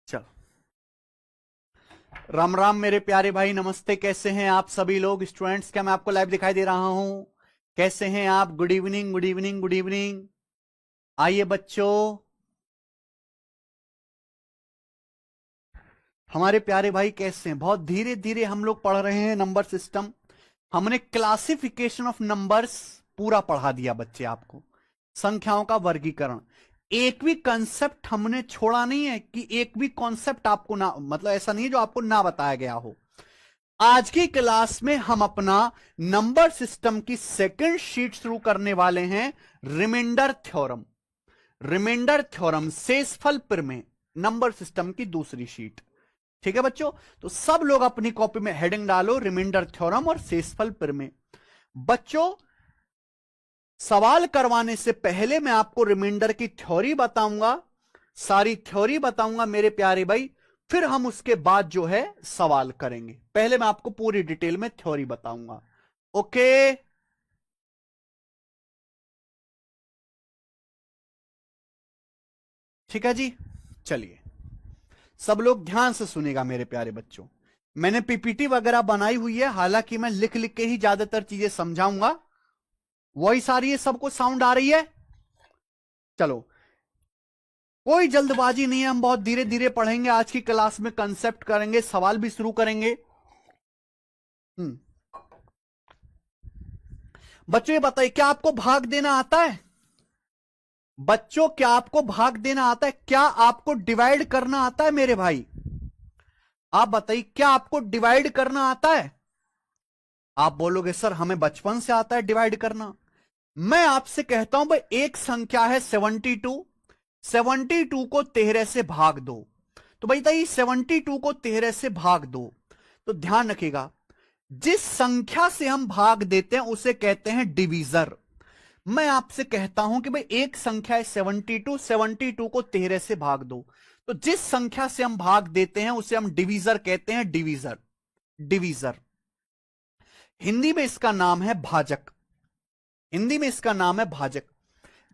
चलो, राम राम मेरे प्यारे भाई, नमस्ते। कैसे हैं आप सभी लोग स्टूडेंट्स? क्या मैं आपको लाइव दिखाई दे रहा हूं? कैसे हैं आप? Good evening, good evening, good evening. आइए बच्चों, हमारे प्यारे भाई कैसे हैं? बहुत धीरे धीरे हम लोग पढ़ रहे हैं नंबर सिस्टम। हमने क्लासिफिकेशन ऑफ नंबर्स पूरा पढ़ा दिया बच्चे आपको, संख्याओं का वर्गीकरण। एक भी कंसेप्ट हमने छोड़ा नहीं है कि एक भी कॉन्सेप्ट आपको ना, मतलब ऐसा नहीं है जो आपको ना बताया गया हो। आज की क्लास में हम अपना नंबर सिस्टम की सेकंड शीट शुरू करने वाले हैं। रिमाइंडर थ्योरम, रिमाइंडर थ्योरम, शेषफल प्रमेय, नंबर सिस्टम की दूसरी शीट। ठीक है बच्चों, तो सब लोग अपनी कॉपी में हेडिंग डालो, रिमाइंडर थ्योरम और शेषफल प्रमेय। बच्चों, सवाल करवाने से पहले मैं आपको रिमाइंडर की थ्योरी बताऊंगा, सारी थ्योरी बताऊंगा मेरे प्यारे भाई। फिर हम उसके बाद जो है सवाल करेंगे। पहले मैं आपको पूरी डिटेल में थ्योरी बताऊंगा। ओके, ठीक है जी। चलिए, सब लोग ध्यान से सुनेगा मेरे प्यारे बच्चों। मैंने पीपीटी वगैरह बनाई हुई है, हालांकि मैं लिख लिख के ही ज्यादातर चीजें समझाऊंगा। वॉइस आ रही है? सबको साउंड आ रही है? चलो, कोई जल्दबाजी नहीं है, हम बहुत धीरे धीरे पढ़ेंगे। आज की क्लास में कंसेप्ट करेंगे, सवाल भी शुरू करेंगे। हम्म बच्चों ये बताइए, क्या आपको भाग देना आता है? बच्चों, क्या आपको भाग देना आता है? क्या आपको डिवाइड करना आता है मेरे भाई? आप बताइए, क्या आपको डिवाइड करना आता है? आप बोलोगे सर हमें बचपन से आता है डिवाइड करना। मैं आपसे कहता हूं भाई, एक संख्या है 72, 72 को 13 से भाग दो। तो भाई बताइए, 72 को 13 से भाग दो। तो ध्यान रखिएगा, जिस संख्या से हम भाग देते हैं उसे कहते हैं डिवीजर। मैं आपसे कहता हूं कि भाई एक संख्या है 72, 72 को 13 से भाग दो। तो जिस संख्या से हम भाग देते हैं उसे हम डिवीजर कहते हैं, डिवीजर, डिवीजर। हिंदी में इसका नाम है भाजक, हिंदी में इसका नाम है भाजक।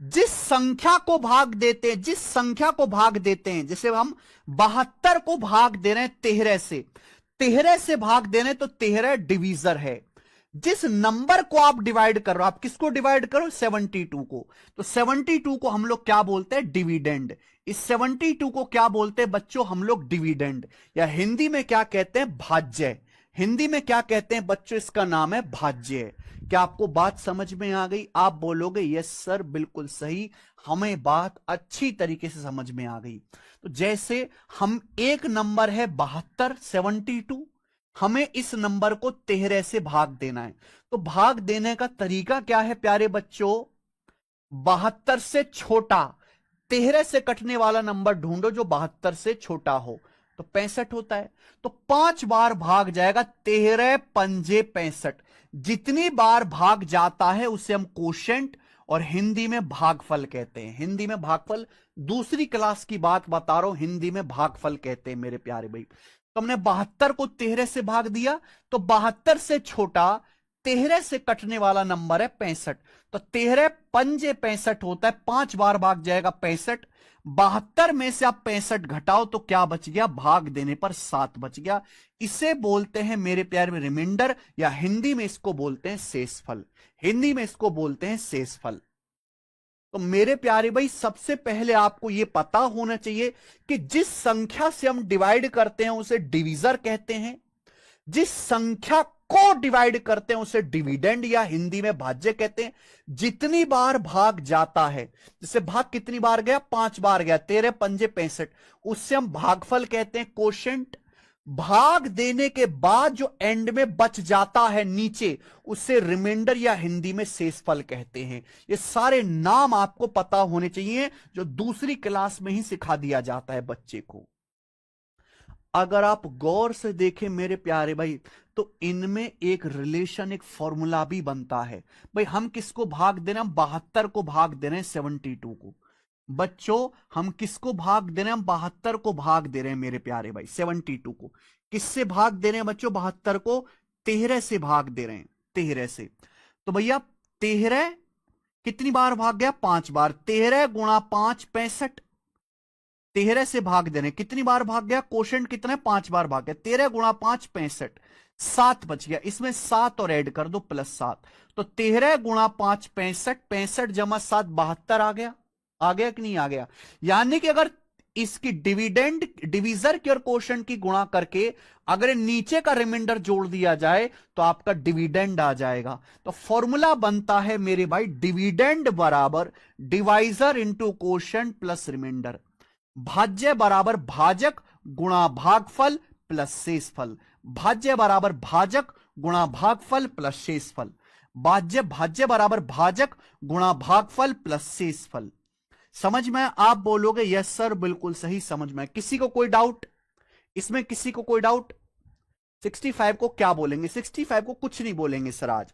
जिस संख्या को भाग देते हैं, जिस संख्या को भाग देते हैं, जैसे हम 72 को भाग दे रहे हैं 13 से, 13 से भाग दे रहे हैं तो 13 डिवीजर है। जिस नंबर को आप डिवाइड कर रहे हो, आप किसको डिवाइड करो? 72 को। तो 72 को हम लोग क्या बोलते हैं? डिविडेंड। इस 72 को क्या बोलते हैं बच्चों? हम लोग डिविडेंड, या हिंदी में क्या कहते हैं? भाज्य। हिंदी में क्या कहते हैं बच्चों? इसका नाम है भाज्य। क्या आपको बात समझ में आ गई? आप बोलोगे यस सर, बिल्कुल सही, हमें बात अच्छी तरीके से समझ में आ गई। तो जैसे हम एक नंबर है 72, 72, हमें इस नंबर को 13 से भाग देना है। तो भाग देने का तरीका क्या है प्यारे बच्चों? 72 से छोटा, 13 से कटने वाला नंबर ढूंढो जो 72 से छोटा हो। तो 65 होता है। तो 5 बार भाग जाएगा, 13 पंजे 65। जितनी बार भाग जाता है उसे हम कोशेंट और हिंदी में भागफल कहते हैं। हिंदी में भागफल, दूसरी क्लास की बात बता रहा हूं, हिंदी में भागफल कहते हैं मेरे प्यारे भाई। तो हमने 72 को 13 से भाग दिया, तो 72 से छोटा, 13 से कटने वाला नंबर है 65। तो 13 पंजे 65 होता है, 5 बार भाग जाएगा 65। 72 में से आप 65 घटाओ तो क्या बच गया? भाग देने पर 7 बच गया। इसे बोलते हैं मेरे प्यारे में रिमाइंडर, या हिंदी में इसको बोलते हैं शेषफल। हिंदी में इसको बोलते हैं शेषफल। तो मेरे प्यारे भाई, सबसे पहले आपको यह पता होना चाहिए कि जिस संख्या से हम डिवाइड करते हैं उसे डिवीजर कहते हैं, जिस संख्या को डिवाइड करते हैं उसे डिविडेंड या हिंदी में भाज्य कहते हैं। जितनी बार भाग जाता है, जैसे भाग कितनी बार गया? 5 बार गया, 13 पंजे 65, उससे हम भागफल कहते हैं, कोशेंट। भाग देने के बाद जो एंड में बच जाता है नीचे, उसे रिमाइंडर या हिंदी में शेषफल कहते हैं। ये सारे नाम आपको पता होने चाहिए, जो दूसरी क्लास में ही सिखा दिया जाता है बच्चे को। अगर आप गौर से देखें मेरे प्यारे भाई, तो इनमें एक रिलेशन, एक फॉर्मूला भी बनता है। भाई हम किसको भाग दे रहे हैं? हम 72 को भाग दे रहे हैं 72 को। बच्चों, हम किसको भाग दे रहे हैं? हम 72 को भाग दे रहे हैं मेरे प्यारे भाई, 72 को। किससे भाग दे रहे हैं बच्चों? 72 को 13 से भाग दे रहे हैं, 13 से। तो भैया 13 कितनी बार भाग गया? 5 बार। 13 गुणा 5 65, 13 से भाग देने, कितनी बार भाग गया, क्वोशंट कितना है, 5 बार भाग गया, 13 गुणा 5 65, 7 बच गया, इसमें 7 और ऐड कर दो +7, तो 13 गुणा 5 65, 65 जमा 7 72 आ गया कि नहीं आ गया। यानी कि अगर इसकी डिविडेंड डिवीजर की और क्वोशंट की गुणा करके अगर नीचे का रिमाइंडर जोड़ दिया जाए तो आपका डिविडेंड आ जाएगा। तो फॉर्मूला बनता है मेरे भाई, डिविडेंड बराबर divisor into quotient plus remainder, भाज्य बराबर भाजक गुणा भागफल प्लस शेषफल, भाज्य बराबर भाजक गुणा भागफल प्लस शेषफल, भाज्य बराबर भाजक गुणा भागफल प्लस शेषफल। समझ में? आप बोलोगे यस सर बिल्कुल सही समझ में। किसी को कोई डाउट इसमें, किसी को कोई डाउट? 65 को क्या बोलेंगे? 65 को कुछ नहीं बोलेंगे सर आज।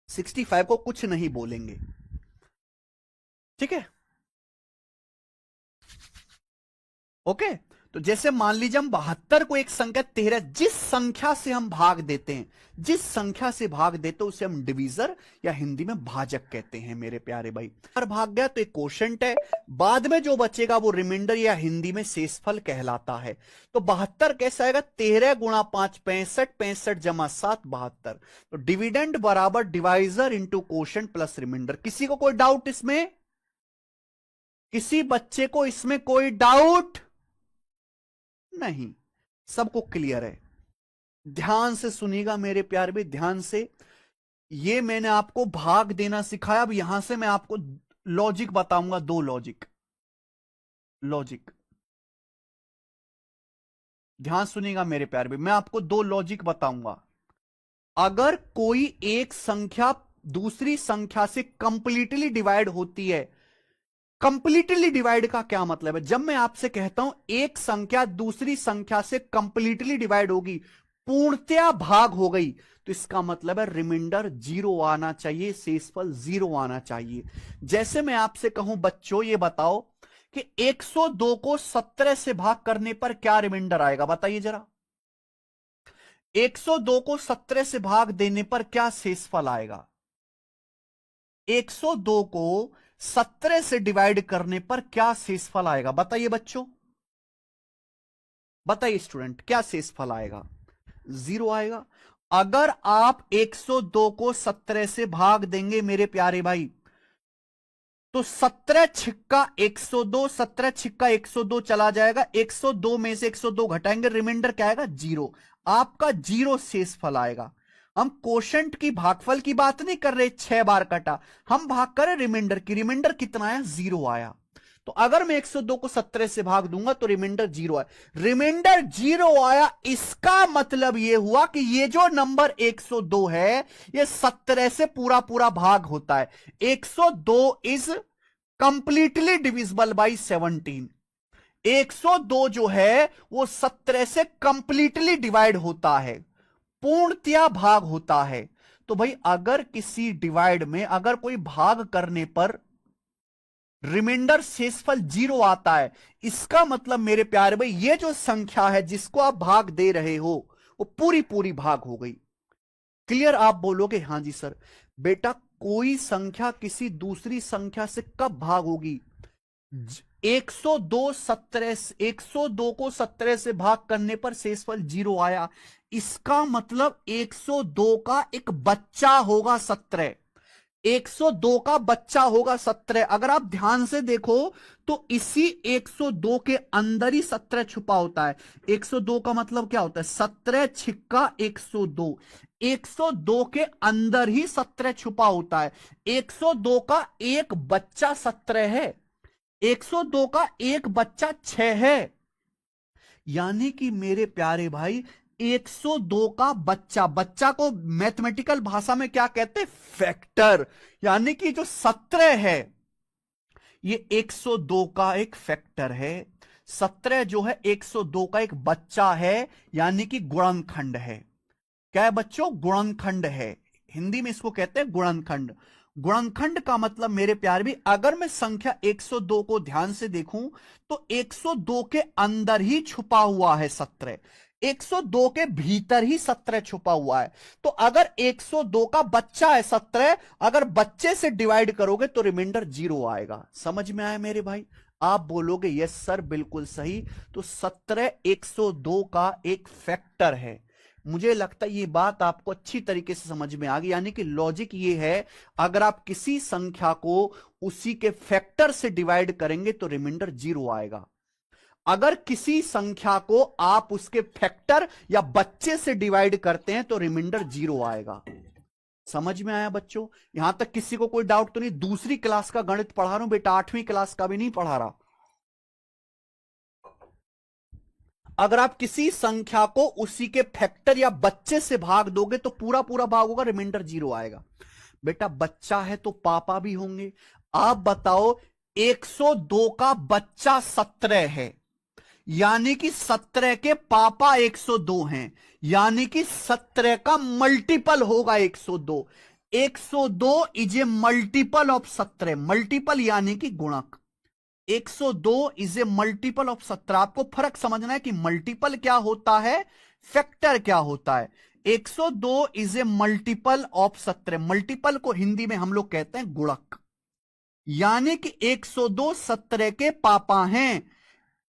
65 को कुछ नहीं बोलेंगे, ठीक है, ओके। तो जैसे मान लीजिए हम 72 को एक संख्या 13, जिस संख्या से हम भाग देते हैं, जिस संख्या से भाग देते हैं उसे हम डिवीजर या हिंदी में भाजक कहते हैं मेरे प्यारे भाई। पर भाग गया तो एक क्वोशंट है, बाद में जो बचेगा वो रिमाइंडर या हिंदी में शेषफल कहलाता है। तो 72 कैसा आएगा, 13 गुणा 5 65, 65 जमा 7 72। तो डिविडेंड बराबर divisor into quotient plus remainder. किसी को कोई डाउट इसमें? किसी बच्चे को इसमें कोई डाउट नहीं? सबको क्लियर है? ध्यान से सुनिएगा मेरे प्यारे भी, ध्यान से। ये मैंने आपको भाग देना सिखाया, अब यहां से मैं आपको लॉजिक बताऊंगा, 2 लॉजिक। ध्यान सुनिएगा मेरे प्यारे भी, मैं आपको 2 लॉजिक बताऊंगा। अगर कोई एक संख्या दूसरी संख्या से कंप्लीटली डिवाइड होती है, कंप्लीटली डिवाइड का क्या मतलब है? जब मैं आपसे कहता हूं एक संख्या दूसरी संख्या से कंप्लीटली डिवाइड होगी, पूर्णतया भाग हो गई, तो इसका मतलब है रिमाइंडर 0 आना चाहिए, शेषफल 0 आना चाहिए। जैसे मैं आपसे कहूं बच्चों ये बताओ कि 102 को 17 से भाग करने पर क्या रिमाइंडर आएगा, बताइए जरा। 102 को 17 से भाग देने पर क्या शेषफल आएगा? 102 को 17 से डिवाइड करने पर क्या शेषफल आएगा, बताइए बच्चों, बताइए स्टूडेंट, क्या शेषफल आएगा? 0 आएगा। अगर आप 102 को 17 से भाग देंगे मेरे प्यारे भाई, तो 17 छिक्का 102, 17 छिक्का 102 चला जाएगा, 102 में से 102 घटाएंगे, रिमाइंडर क्या आएगा? 0। आपका 0 शेषफल आएगा। हम क्वोशंट की भागफल की बात नहीं कर रहे, 6 बार कटा, हम भाग करें रिमाइंडर की। रिमाइंडर कितना आया? 0 आया। तो अगर मैं 102 को 17 से भाग दूंगा तो रिमाइंडर 0 आया। रिमाइंडर 0 आया, इसका मतलब यह हुआ कि ये जो नंबर 102 है ये 17 से पूरा पूरा भाग होता है। 102 इज कंप्लीटली डिविजिबल बाई 17। 102 जो है वो 17 से कंप्लीटली डिवाइड होता है, पूर्णतया भाग होता है। तो भाई अगर किसी डिवाइड में अगर कोई भाग करने पर रिमाइंडर शेषफल 0 आता है, इसका मतलब मेरे प्यारे भाई ये जो संख्या है जिसको आप भाग दे रहे हो वो पूरी पूरी भाग हो गई। क्लियर? आप बोलोगे हां जी सर। बेटा कोई संख्या किसी दूसरी संख्या से कब भाग होगी? 102 को 17 से भाग करने पर शेषफल 0 आया, इसका मतलब 102 का एक बच्चा होगा 17। 102 का बच्चा होगा 17। अगर आप ध्यान से देखो तो इसी 102 के अंदर ही 17 छुपा होता है। 102 का मतलब क्या होता है? 17 छिक्का 102। 102 के अंदर ही 17 छुपा होता है। 102 का एक बच्चा 17 है, 102 का एक बच्चा 6 है। यानी कि मेरे प्यारे भाई 102 का बच्चा, बच्चा को मैथमेटिकल भाषा में क्या कहते हैं? फैक्टर। यानी कि जो 17 है ये 102 का एक फैक्टर है। 17 जो है 102 का एक बच्चा है, यानी कि गुणनखंड है। क्या है बच्चों? गुणनखंड है। हिंदी में इसको कहते हैं गुणनखंड। गुणनखंड का मतलब मेरे प्यार भी, अगर मैं संख्या 102 को ध्यान से देखूं तो 102 के अंदर ही छुपा हुआ है 17। 102 के भीतर ही 17 छुपा हुआ है। तो अगर 102 का बच्चा है 17, अगर बच्चे से डिवाइड करोगे तो रिमाइंडर 0 आएगा। समझ में आया मेरे भाई? आप बोलोगे यस सर बिल्कुल सही। तो 17 102 का एक फैक्टर है। मुझे लगता है ये बात आपको अच्छी तरीके से समझ में आ गई। यानी कि लॉजिक ये है, अगर आप किसी संख्या को उसी के फैक्टर से डिवाइड करेंगे तो रिमाइंडर 0 आएगा। अगर किसी संख्या को आप उसके फैक्टर या बच्चे से डिवाइड करते हैं तो रिमाइंडर 0 आएगा। समझ में आया बच्चों? यहां तक किसी को कोई डाउट तो नहीं? दूसरी क्लास का गणित पढ़ा रहा हूं बेटा, 8वीं क्लास का भी नहीं पढ़ा रहा। अगर आप किसी संख्या को उसी के फैक्टर या बच्चे से भाग दोगे तो पूरा पूरा भाग होगा, रिमाइंडर 0 आएगा। बेटा बच्चा है तो पापा भी होंगे। आप बताओ 102 का बच्चा 17 है, यानी कि 17 के पापा 102 हैं, यानी कि 17 का मल्टीपल होगा 102। 102 is a multiple of 17। Multiple यानी कि गुणक। 102 इज ए मल्टीपल ऑफ 17। आपको फर्क समझना है कि मल्टीपल क्या होता है, फैक्टर क्या होता है। 102 is a multiple of 17। Multiple को हिंदी में हम लोग कहते हैं गुणक, यानी कि 102 17 के पापा हैं।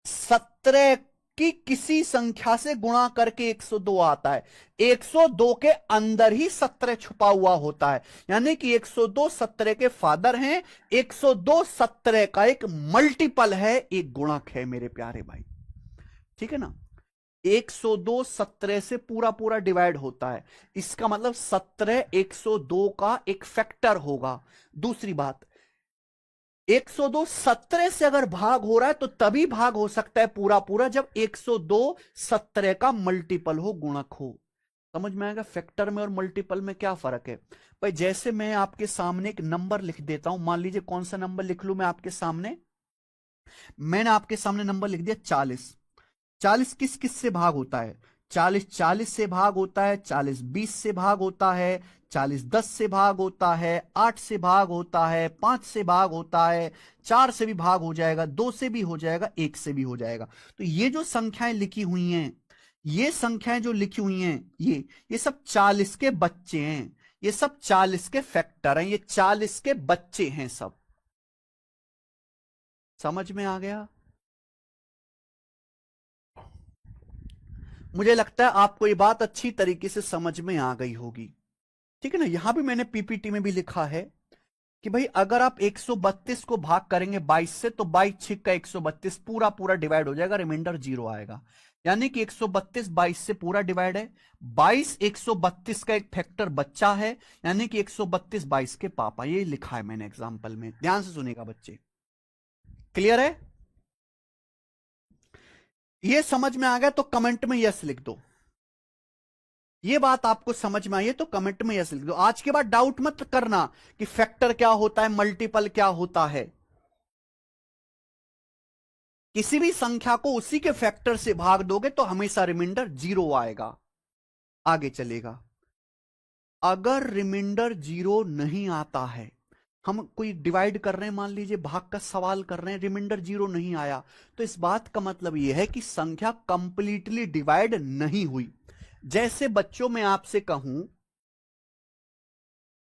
17 की किसी संख्या से गुणा करके 102 आता है। 102 के अंदर ही 17 छुपा हुआ होता है, यानी कि 102 17 के फादर हैं। 102 17 का एक मल्टीपल है, एक गुणक है मेरे प्यारे भाई। ठीक है ना? 102 17 से पूरा पूरा डिवाइड होता है, इसका मतलब 17 102 का एक फैक्टर होगा। दूसरी बात, 102 17 से अगर भाग हो रहा है तो तभी भाग हो सकता है पूरा पूरा जब 102 17 का मल्टीपल हो, गुणक हो। समझ में आएगा फैक्टर में और मल्टीपल में क्या फर्क है भाई? जैसे मैं आपके सामने एक नंबर लिख देता हूं, मान लीजिए कौन सा नंबर लिख लूं मैं आपके सामने। मैंने आपके सामने नंबर लिख दिया 40। 40 किस किस से भाग होता है? 40 40 से भाग होता है, 40 20 से भाग होता है, 40 10 से भाग होता है, 8 से भाग होता है, 5 से भाग होता है, 4 से भी भाग हो जाएगा, 2 से भी हो जाएगा, 1 से भी हो जाएगा। तो ये जो संख्याएं लिखी हुई हैं, ये संख्याएं जो लिखी हुई हैं, ये सब 40 के बच्चे हैं, ये सब 40 के फैक्टर हैं, ये 40 के बच्चे हैं सब। समझ में आ गया? मुझे लगता है आपको ये बात अच्छी तरीके से समझ में आ गई होगी। ठीक है ना? यहां भी मैंने पीपीटी में भी लिखा है कि भाई अगर आप 132 को भाग करेंगे 22 से तो 22 छिक का 132 पूरा पूरा डिवाइड हो जाएगा, रिमाइंडर 0 आएगा। यानी कि 132 22 से पूरा डिवाइड है, 22 132 का एक फैक्टर बच्चा है, यानी कि 132 22 के पापा। ये लिखा है मैंने एग्जाम्पल में, ध्यान से सुनेगा बच्चे। क्लियर है? ये समझ में आ गया तो कमेंट में यस लिख दो। ये बात आपको समझ में आई है तो कमेंट में यस लिख दो। आज के बाद डाउट मत करना कि फैक्टर क्या होता है, मल्टीपल क्या होता है। किसी भी संख्या को उसी के फैक्टर से भाग दोगे तो हमेशा रिमाइंडर 0 आएगा। आगे चलेगा। अगर रिमाइंडर 0 नहीं आता है, हम कोई डिवाइड कर रहे हैं, मान लीजिए भाग का सवाल कर रहे हैं, रिमाइंडर 0 नहीं आया, तो इस बात का मतलब यह है कि संख्या कंप्लीटली डिवाइड नहीं हुई। जैसे बच्चों में आपसे कहूं,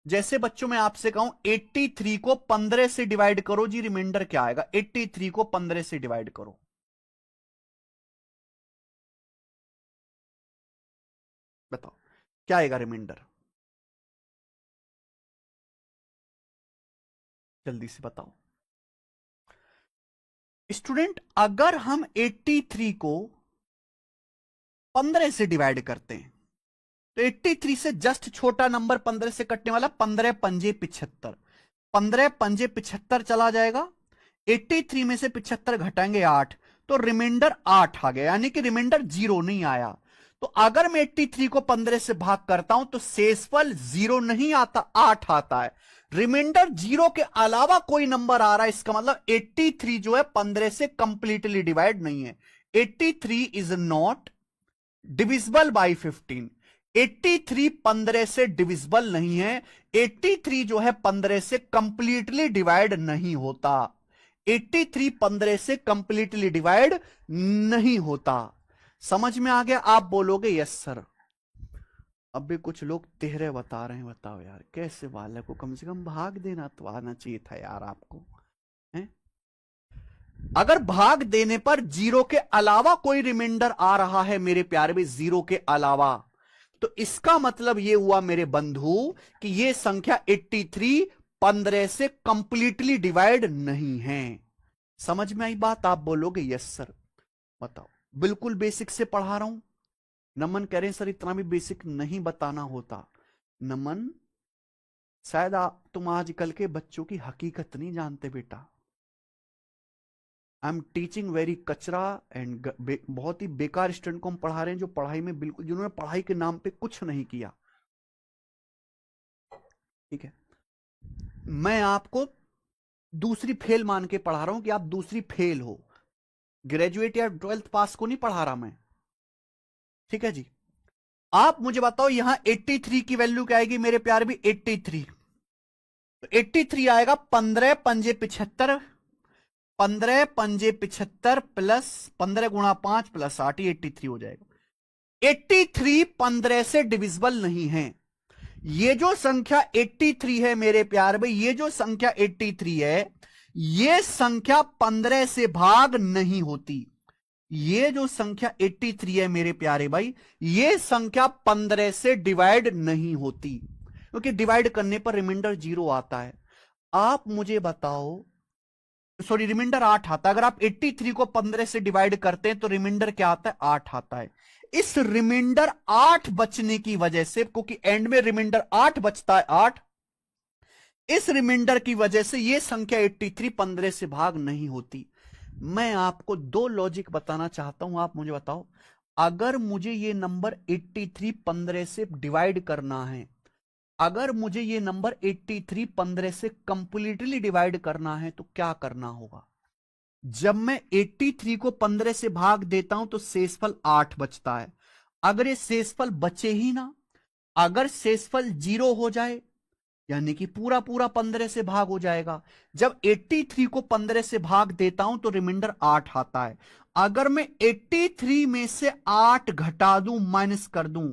83 को 15 से डिवाइड करो जी, रिमाइंडर क्या आएगा? 83 को 15 से डिवाइड करो, बताओ क्या आएगा रिमाइंडर? जल्दी से बताओ स्टूडेंट। अगर हम 83 को 15 से डिवाइड करते हैं तो 83 से जस्ट छोटा नंबर 15 से कटने वाला, 15 पंजे 75, 15 पंजे 75 चला जाएगा। 83 में से 75 घटाएंगे 8, तो रिमाइंडर 8 आ गया, यानी कि रिमाइंडर 0 नहीं आया। तो अगर मैं 83 को 15 से भाग करता हूं तो शेषफल 0 नहीं आता, 8 आता है। रिमाइंडर 0 के अलावा कोई नंबर आ रहा है, इसका मतलब 83 जो है 15 से कंप्लीटली डिवाइड नहीं है। 83 इज नॉट डिविजिबल बाई 15। 83 15 से डिविजिबल नहीं है। 83 जो है 15 से कंप्लीटली डिवाइड नहीं होता। 83 15 से कंप्लीटली डिवाइड नहीं होता। समझ में आ गया? आप बोलोगे यस सर। अब भी कुछ लोग तेहरे बता रहे हैं। बताओ यार, कैसे बालक को कम से कम भाग देना तो आना चाहिए था यार आपको, है? अगर भाग देने पर जीरो के अलावा कोई रिमाइंडर आ रहा है मेरे प्यारे भी, जीरो के अलावा, तो इसका मतलब यह हुआ मेरे बंधु कि यह संख्या 83 15 से कंप्लीटली डिवाइड नहीं है। समझ में आई बात? आप बोलोगे यस सर। बताओ, बिल्कुल बेसिक से पढ़ा रहा हूं। नमन कह रहे हैं सर इतना भी बेसिक नहीं बताना होता। नमन, शायद तुम आजकल के बच्चों की हकीकत नहीं जानते बेटा। आई एम टीचिंग वेरी कचरा एंड बहुत ही बेकार स्टूडेंट को हम पढ़ा रहे हैं, जो पढ़ाई में बिल्कुल, जिन्होंने पढ़ाई के नाम पे कुछ नहीं किया। ठीक है, मैं आपको दूसरी फेल मान के पढ़ा रहा हूं कि आप दूसरी फेल हो। ग्रेजुएट या 12th पास को नहीं पढ़ा रहा मैं। ठीक है जी। आप मुझे बताओ यहां 83 की वैल्यू क्या आएगी मेरे प्यारे भी? 83। 83 आएगा 15 पंजे 75, 15 पंजे 75 प्लस 15 गुणा 5 प्लस 8, 83 हो जाएगा। 83 15 से डिविजिबल नहीं है। ये जो संख्या 83 है मेरे प्यार भाई, ये जो संख्या 83 है, ये संख्या 15 से भाग नहीं होती। ये जो संख्या 83 है मेरे प्यारे भाई, ये संख्या 15 से डिवाइड नहीं होती, क्योंकि डिवाइड करने पर रिमाइंडर 0 आता है। आप मुझे बताओ, सॉरी रिमाइंडर 8 आता है। अगर आप 83 को 15 से डिवाइड करते हैं तो रिमाइंडर क्या आता है? 8 आता है। इस रिमाइंडर 8 बचने की वजह से, क्योंकि एंड में रिमाइंडर 8 बचता है, 8, इस रिमाइंडर की वजह से यह संख्या 83 15 से भाग नहीं होती। मैं आपको दो लॉजिक बताना चाहता हूं, आप मुझे बताओ। अगर मुझे यह नंबर 83 15 से डिवाइड करना है, अगर मुझे यह नंबर 83 15 से कंप्लीटली डिवाइड करना है तो क्या करना होगा? जब मैं 83 को 15 से भाग देता हूं तो शेषफल 8 बचता है। अगर ये शेषफल बचे ही ना, अगर शेषफल 0 हो जाए, यानी कि पूरा पूरा 15 से भाग हो जाएगा। जब 83 को 15 से भाग देता हूं तो रिमाइंडर 8 आता है। अगर मैं 83 में से 8 घटा दूं, माइनस कर दूं,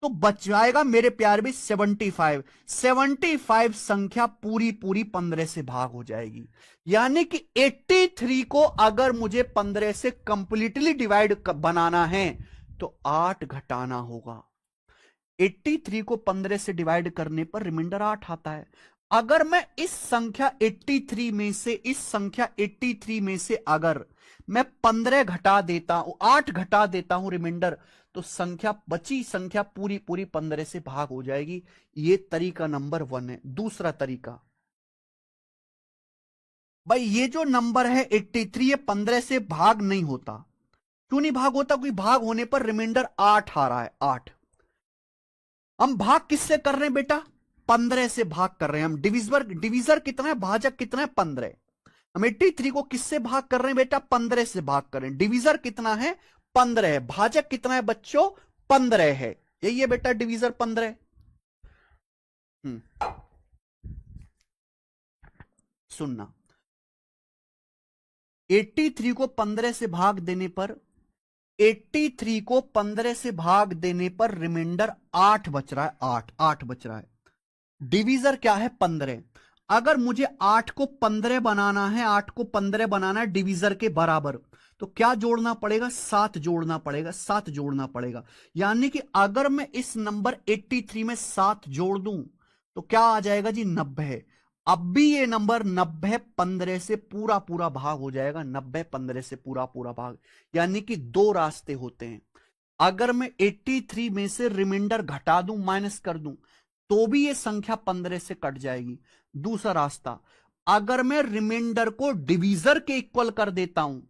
तो बच जाएगा मेरे प्यार भी 75। 75 संख्या पूरी पूरी 15 से भाग हो जाएगी। यानी कि 83 को अगर मुझे 15 से कंप्लीटली डिवाइड बनाना है तो 8 घटाना होगा। 83 को 15 से डिवाइड करने पर रिमाइंडर 8 आता है। अगर मैं इस संख्या 83 में से, इस संख्या 83 में से अगर मैं 15 घटा देता हूं, 8 घटा देता हूं रिमाइंडर, तो संख्या बची संख्या पूरी पूरी 15 से भाग हो जाएगी। ये तरीका नंबर 1 है। दूसरा तरीका, भाई ये जो नंबर है 83, ये 15 से भाग नहीं होता। क्यों नहीं भाग होता? कोई भाग होने पर रिमाइंडर 8 आ रहा है, 8। हम भाग किससे कर रहे हैं बेटा? 15 से भाग कर रहे हैं हम। डिविजर कितना है, भाजक कितना है? 15। हम 83 को किससे भाग कर रहे हैं बेटा? 15 से भाग कर रहे हैं। डिविजर कितना है? 15 है। भाजक कितना है बच्चों? 15 है। यही है बेटा डिविजर, 15। सुनना, 83 को 15 से भाग देने पर, 83 को 15 से भाग देने पर रिमाइंडर 8 बच रहा है, 8 8 बच रहा है। डिवीजर क्या है? 15। अगर मुझे 8 को 15 बनाना है, 8 को 15 बनाना है डिवीजर के बराबर, तो क्या जोड़ना पड़ेगा? 7 जोड़ना पड़ेगा, 7 जोड़ना पड़ेगा। यानी कि अगर मैं इस नंबर 83 में 7 जोड़ दूं तो क्या आ जाएगा जी? 90। अब भी ये नंबर 90 15 से पूरा पूरा भाग हो जाएगा। 90 15 से पूरा पूरा भाग, यानी कि दो रास्ते होते हैं। अगर मैं 83 में से रिमाइंडर घटा दूं, माइनस कर दूं, तो भी ये संख्या 15 से कट जाएगी। दूसरा रास्ता, अगर मैं रिमाइंडर को डिवीजर के इक्वल कर देता हूं,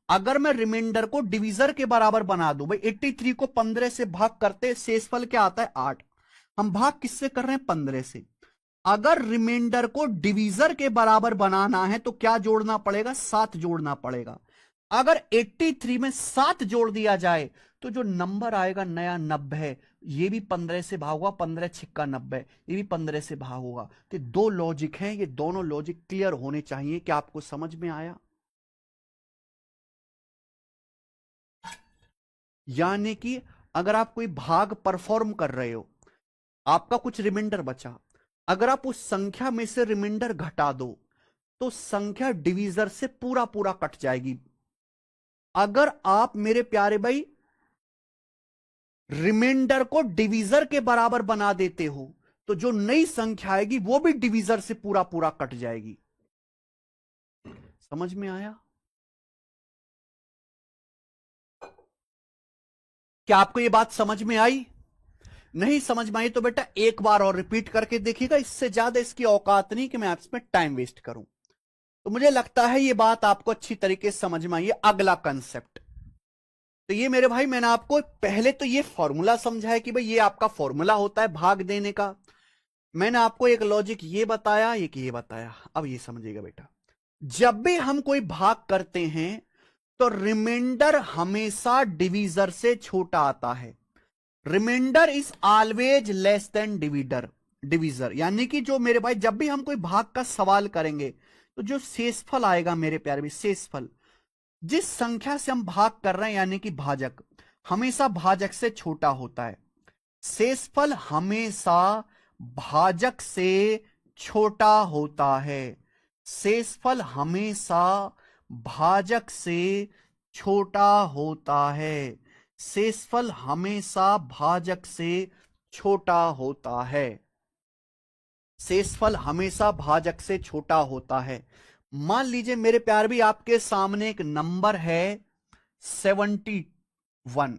अगर मैं रिमाइंडर को डिवीजर के बराबर बना दूं, भाई 83 को 15 से भाग करते शेषफल क्या आता है? 8। हम भाग किससे कर रहे हैं? 15 से। अगर रिमाइंडर को डिवीजर के बराबर बनाना है तो क्या जोड़ना पड़ेगा? 7 जोड़ना पड़ेगा। अगर 83 में 7 जोड़ दिया जाए तो जो नंबर आएगा नया 90, ये भी 15 से भाग होगा, 15 छिक्का 90, ये भी 15 से भाग होगा। तो दो लॉजिक हैं, ये दोनों लॉजिक क्लियर होने चाहिए। कि आपको समझ में आया? यानी कि अगर आप कोई भाग परफॉर्म कर रहे हो, आपका कुछ रिमाइंडर बचा, अगर आप उस संख्या में से रिमाइंडर घटा दो तो संख्या डिवीजर से पूरा पूरा कट जाएगी। अगर आप मेरे प्यारे भाई रिमाइंडर को डिवीजर के बराबर बना देते हो तो जो नई संख्या आएगी वो भी डिवीजर से पूरा पूरा कट जाएगी। समझ में आया? क्या आपको ये बात समझ में आई? नहीं समझ में आई तो बेटा एक बार और रिपीट करके देखिएगा, इससे ज्यादा इसकी औकात नहीं कि मैं इसमें टाइम वेस्ट करूं। तो मुझे लगता है ये बात आपको अच्छी तरीके से समझ में आई है। अगला कंसेप्ट, तो ये मेरे भाई मैंने आपको पहले तो ये फॉर्मूला समझाया कि भाई ये आपका फॉर्मूला होता है भाग देने का। मैंने आपको एक लॉजिक ये बताया, एक ये बताया। अब ये समझिएगा बेटा, जब भी हम कोई भाग करते हैं तो रिमाइंडर हमेशा डिवीजर से छोटा आता है। Remainder is always less than divisor. यानी कि जो मेरे भाई जब भी हम कोई भाग का सवाल करेंगे तो जो शेषफल आएगा मेरे प्यारे भी, शेषफल जिस संख्या से हम भाग कर रहे हैं यानी कि भाजक, हमेशा भाजक से छोटा होता है। शेषफल हमेशा भाजक से छोटा होता है। शेषफल हमेशा भाजक से छोटा होता है। शेषफल हमेशा भाजक से छोटा होता है। शेषफल हमेशा भाजक से छोटा होता है। मान लीजिए मेरे प्यार भी आपके सामने एक नंबर है 71,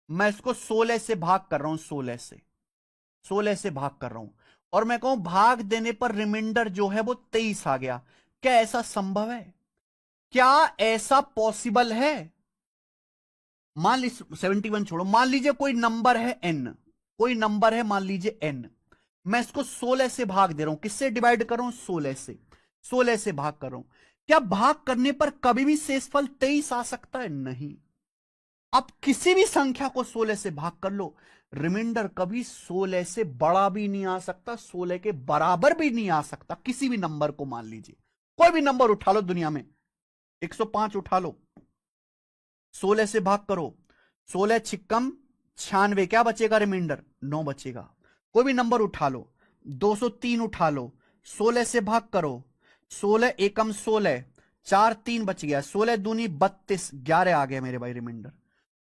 मैं इसको 16 से भाग कर रहा हूं, 16 से भाग कर रहा हूं, और मैं कहूं भाग देने पर रिमाइंडर जो है वो 23 आ गया। क्या ऐसा संभव है? क्या ऐसा पॉसिबल है? मान लीजिए 71 छोड़ो, मान लीजिए कोई नंबर है n, कोई नंबर है मान लीजिए n, मैं इसको 16 से भाग दे रहा हूं। किससे डिवाइड कर रहा हूं? 16 से भाग कर रहा हूं। क्या भाग करने पर कभी भी शेषफल 23 आ सकता है? नहीं। आप किसी भी संख्या को 16 से भाग कर लो, रिमाइंडर कभी 16 से बड़ा भी नहीं आ सकता, 16 के बराबर भी नहीं आ सकता। किसी भी नंबर को मान लीजिए, कोई भी नंबर उठा लो दुनिया में, 105 उठा लो, 16 से भाग करो, 16 छिक्कम 96, क्या बचेगा? रिमाइंडर 9 बचेगा। कोई भी नंबर उठा लो, 203 उठा लो, 16 से भाग करो, 16 एकम 16, 4 3 बच गया, 16 दूनी 32, 11 आ गया मेरे भाई रिमाइंडर।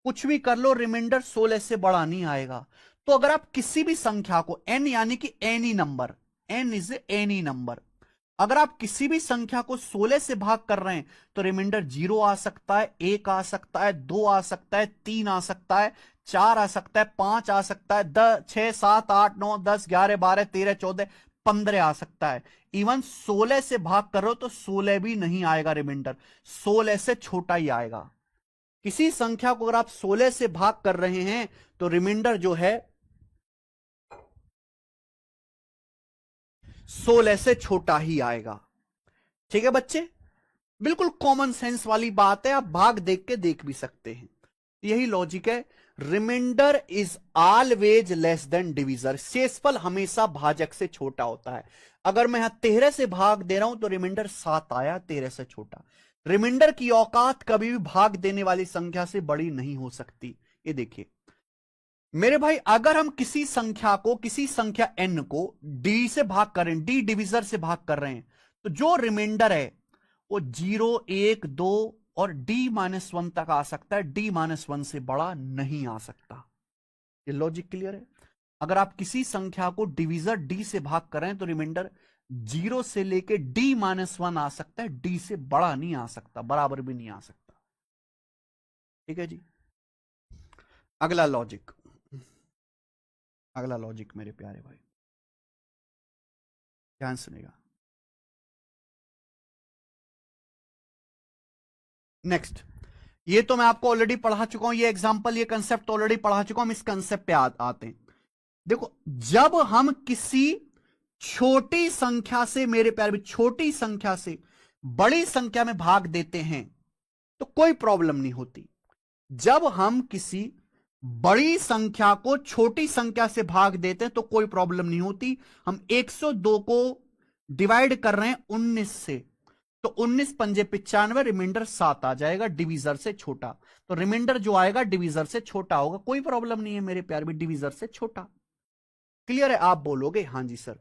कुछ भी कर लो, रिमाइंडर 16 से बड़ा नहीं आएगा। तो अगर आप किसी भी संख्या को n यानी कि any number, n is any number, अगर आप किसी भी संख्या को 16 से भाग कर रहे हैं तो रिमाइंडर 0 आ सकता है, 1 आ सकता है, 2 आ सकता है, 3 आ सकता है, 4 आ सकता है, 5 आ सकता है, 6 7 8 9 10 11 12 13 14 15 आ सकता है। इवन 16 से भाग कर रहे हो तो 16 भी नहीं आएगा, रिमाइंडर 16 से छोटा ही आएगा। किसी संख्या को अगर आप 16 से भाग कर रहे हैं तो रिमाइंडर जो है 16 से छोटा ही आएगा। ठीक है बच्चे, बिल्कुल कॉमन सेंस वाली बात है, आप भाग देख के देख भी सकते हैं। यही लॉजिक है। Remainder is always less than divisor. शेषफल हमेशा भाजक से छोटा होता है। अगर मैं यहां 13 से भाग दे रहा हूं तो रिमाइंडर 7 आया, 13 से छोटा। रिमाइंडर की औकात कभी भी भाग देने वाली संख्या से बड़ी नहीं हो सकती। ये देखिए मेरे भाई, अगर हम किसी संख्या को, किसी संख्या n को d से भाग कर रहे हैं, d डिवीजर से भाग कर रहे हैं, तो जो रिमाइंडर है वो 0 1 2 और d-1 तक आ सकता है, d-1 से बड़ा नहीं आ सकता। ये लॉजिक क्लियर है? अगर आप किसी संख्या को डिवीजर d से भाग कर रहे हैं तो रिमाइंडर 0 से लेके d-1 आ सकता है, d से बड़ा नहीं आ सकता, बराबर भी नहीं आ सकता। ठीक है जी। अगला लॉजिक, अगला लॉजिक मेरे प्यारे भाई ध्यान सुनेगा। नेक्स्ट, ये तो मैं आपको ऑलरेडी पढ़ा चुका हूं, ये एग्जांपल, ये कंसेप्ट ऑलरेडी पढ़ा चुका हूं। हम इस कंसेप्ट पे आते हैं। देखो, जब हम किसी छोटी संख्या से, मेरे प्यारे भी छोटी संख्या से बड़ी संख्या में भाग देते हैं तो कोई प्रॉब्लम नहीं होती। जब हम किसी बड़ी संख्या को छोटी संख्या से भाग देते हैं तो कोई प्रॉब्लम नहीं होती। हम 102 को डिवाइड कर रहे हैं 19 से, तो 19 पंजे 95, रिमाइंडर 7 आ जाएगा डिवीजर से छोटा। तो रिमाइंडर जो आएगा डिवीजर से छोटा होगा, कोई प्रॉब्लम नहीं है मेरे प्यार भी, डिवीजर से छोटा। क्लियर है? आप बोलोगे हाँ जी सर।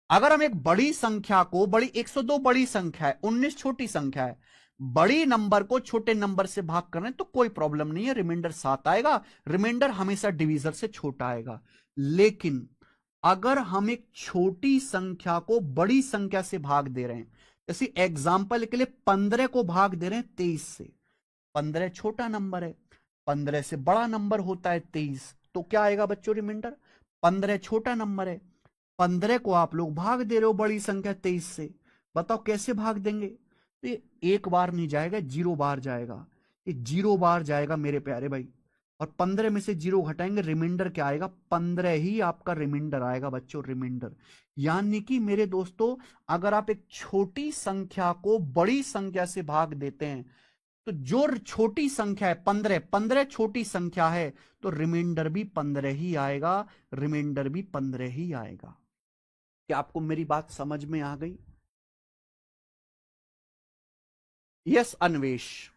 अगर हम एक बड़ी संख्या को, बड़ी 102 बड़ी संख्या है, 19 छोटी संख्या है, बड़ी नंबर को छोटे नंबर से भाग कर रहे हैं तो कोई प्रॉब्लम नहीं है, रिमाइंडर 7 आएगा, रिमाइंडर हमेशा डिवीजर से छोटा आएगा। लेकिन अगर हम एक छोटी संख्या को बड़ी संख्या से भाग दे रहे हैं, जैसे एग्जाम्पल के लिए 15 को भाग दे रहे हैं 23 से, 15 छोटा नंबर है, 15 से बड़ा नंबर होता है 23, तो क्या आएगा बच्चों रिमाइंडर? 15 छोटा नंबर है, 15 को आप लोग भाग दे रहे हो बड़ी संख्या 23 से, बताओ कैसे भाग देंगे? तो ये एक बार नहीं जाएगा, 0 बार जाएगा, ये 0 बार जाएगा मेरे प्यारे भाई। और 15 में से 0 घटाएंगे, रिमाइंडर क्या आएगा? 15 ही आपका रिमाइंडर आएगा बच्चों, रिमाइंडर। यानी कि मेरे दोस्तों, अगर आप एक छोटी संख्या को बड़ी संख्या से भाग देते हैं, तो जो छोटी संख्या है 15, 15 छोटी संख्या है, तो रिमाइंडर भी 15 ही आएगा, रिमाइंडर भी 15 ही आएगा। क्या आपको मेरी बात समझ में आ गई? यस अन्वेश।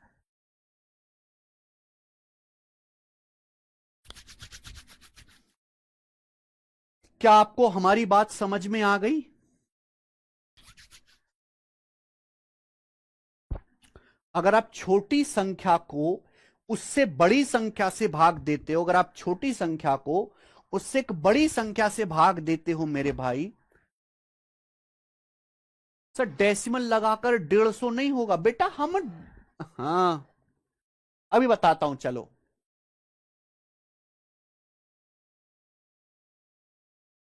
क्या आपको हमारी बात समझ में आ गई? अगर आप छोटी संख्या को उससे बड़ी संख्या से भाग देते हो, अगर आप छोटी संख्या को उससे एक बड़ी संख्या से भाग देते हो मेरे भाई, सर डेसिमल लगाकर 150 नहीं होगा बेटा, हम हाँ अभी बताता हूं चलो।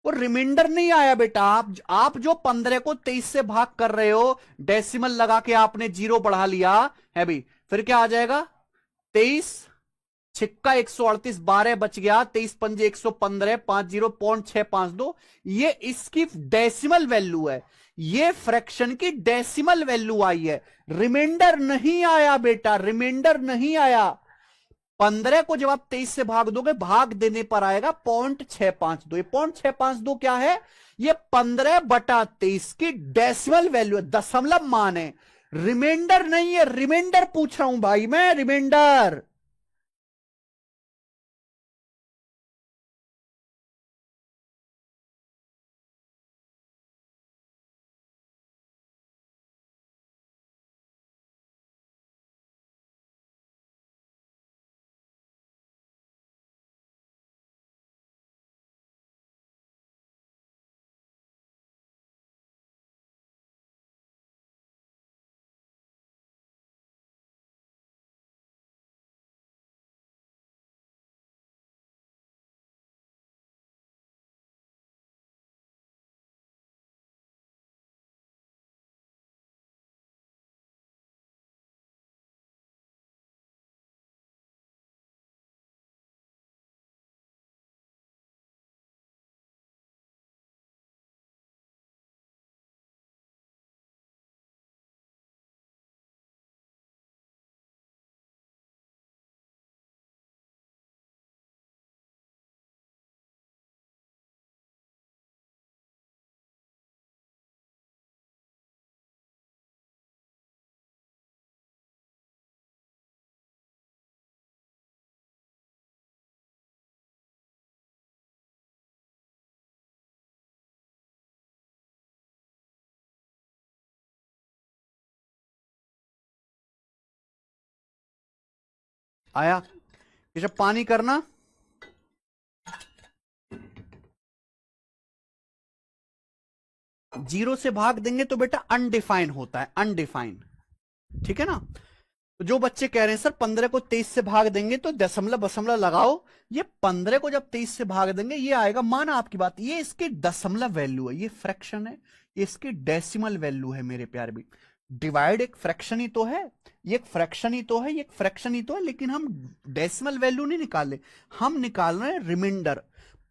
वो रिमाइंडर नहीं आया बेटा, आप जो 15 को 23 से भाग कर रहे हो, डेसिमल लगा के आपने 0 बढ़ा लिया है भी, फिर क्या आ जाएगा? 23 छिक्का 138, 12 बच गया, 23 पंजे 115, 50.652, ये इसकी डेसिमल वैल्यू है, ये फ्रैक्शन की डेसिमल वैल्यू आई है, रिमाइंडर नहीं आया बेटा, रिमाइंडर नहीं आया। 15 को जब आप 23 से भाग दोगे, भाग देने पर आएगा 0.652। ये 0.652 क्या है? ये 15/23 की डेसिमल वैल्यू है, दशमलव मान है, रिमाइंडर नहीं है, रिमाइंडर पूछ रहा हूं भाई मैं, रिमाइंडर। आया? ये जब पानी करना, जीरो से भाग देंगे तो बेटा अनडिफाइन होता है, अनडिफाइन, ठीक है ना? तो जो बच्चे कह रहे हैं सर 15 को 23 से भाग देंगे तो दशमलव दशमलव लगाओ, ये 15 को जब 23 से भाग देंगे ये आएगा, माना आपकी बात, ये इसकी दशमलव वैल्यू है, ये फ्रैक्शन है, ये इसकी डेसिमल वैल्यू है मेरे प्यारे भी। डिवाइड एक फ्रैक्शन ही तो है, ये एक फ्रैक्शन ही तो है, ये एक फ्रैक्शन ही तो है, लेकिन हम डेसिमल वैल्यू नहीं निकाल रहे, हम निकाल रहे हैं रिमाइंडर।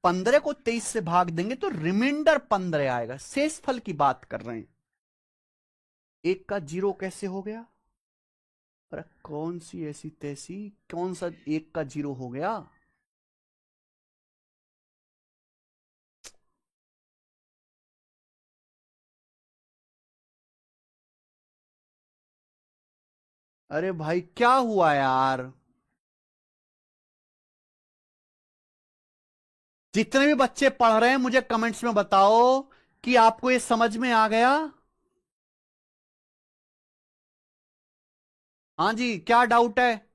15 को 23 से भाग देंगे तो रिमाइंडर 15 आएगा, शेषफल की बात कर रहे हैं। एक का 0 कैसे हो गया? अरे कौन सी ऐसी तैसी, कौन सा एक का 0 हो गया? अरे भाई क्या हुआ यार। जितने भी बच्चे पढ़ रहे हैं मुझे कमेंट्स में बताओ कि आपको ये समझ में आ गया। हाँ जी, क्या डाउट है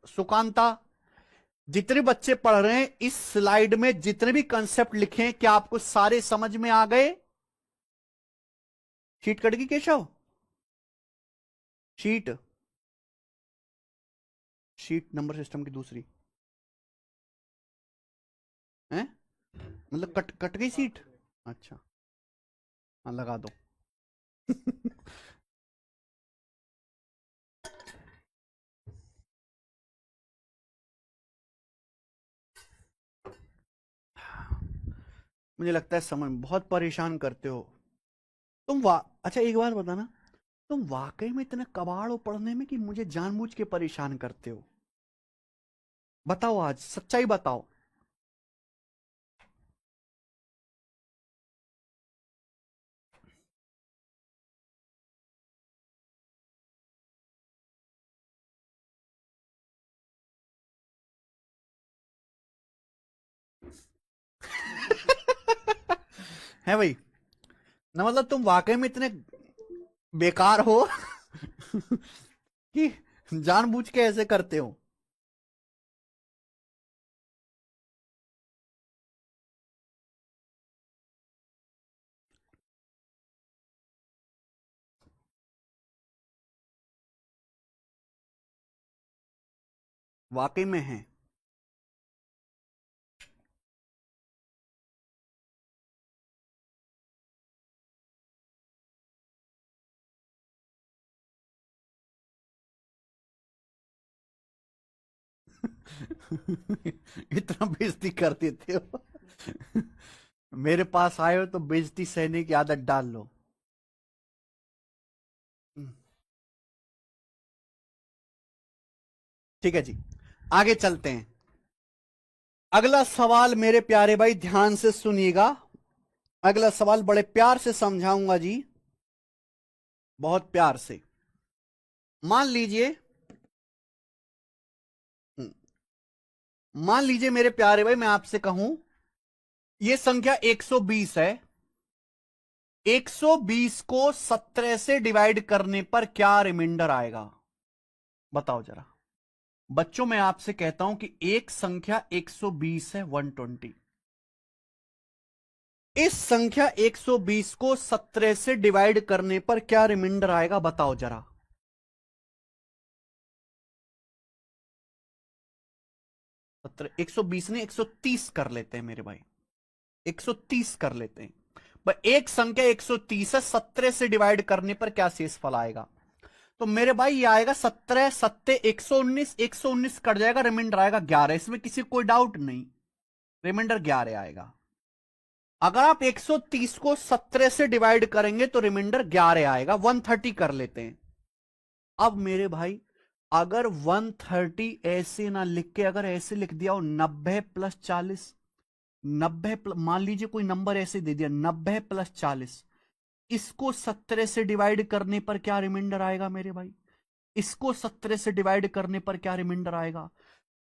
सुकांता। जितने बच्चे पढ़ रहे हैं इस स्लाइड में जितने भी कंसेप्ट लिखे हैं क्या आपको सारे समझ में आ गए। शीट कट गई Keshav. Sheet sheet number system की दूसरी है, मतलब कट कट गई सीट। अच्छा, हाँ लगा दो। मुझे लगता है समझ बहुत परेशान करते हो तुम अच्छा एक बार बताना, तुम वाकई में इतने कबाड़ हो पढ़ने में कि मुझे जानबूझ के परेशान करते हो। बताओ आज सच्चाई बताओ। है भाई ना, मतलब तुम वाकई में इतने बेकार हो कि जानबूझ के ऐसे करते हो। वाकई में है। इतना बेइज्जती कर देते हो। मेरे पास आए हो तो बेइज्जती सहने की आदत डाल लो। ठीक है जी, आगे चलते हैं। अगला सवाल मेरे प्यारे भाई ध्यान से सुनिएगा। अगला सवाल बड़े प्यार से समझाऊंगा जी, बहुत प्यार से। मान लीजिए, मान लीजिए मेरे प्यारे भाई मैं आपसे कहूं यह संख्या 120 है। 120 को 17 से डिवाइड करने पर क्या रिमाइंडर आएगा, बताओ जरा। बच्चों मैं आपसे कहता हूं कि एक संख्या 120 है, 120। इस संख्या 120 को 17 से डिवाइड करने पर क्या रिमाइंडर आएगा, बताओ जरा। 17, 120 ने 130 कर लेते हैं मेरे भाई, 130 कर लेते हैं। पर एक संख्या 130 है, 17 से डिवाइड करने पर क्या शेष फल आएगा। तो मेरे भाई ये आएगा 17 सत्ते 119, 119 कट जाएगा, रिमाइंडर आएगा 11। इसमें किसी कोई डाउट नहीं, रिमाइंडर 11 आएगा। अगर आप 130 को 17 से डिवाइड करेंगे तो रिमाइंडर 11 आएगा। 130 कर लेते हैं। अब मेरे भाई अगर 130 ऐसे ना लिख के अगर ऐसे लिख दिया हो 90 प्लस 40, 90 मान लीजिए कोई नंबर ऐसे दे दिया 90 प्लस 40, इसको 17 से डिवाइड करने पर क्या रिमाइंडर आएगा मेरे भाई। इसको 17 से डिवाइड करने पर क्या रिमाइंडर आएगा।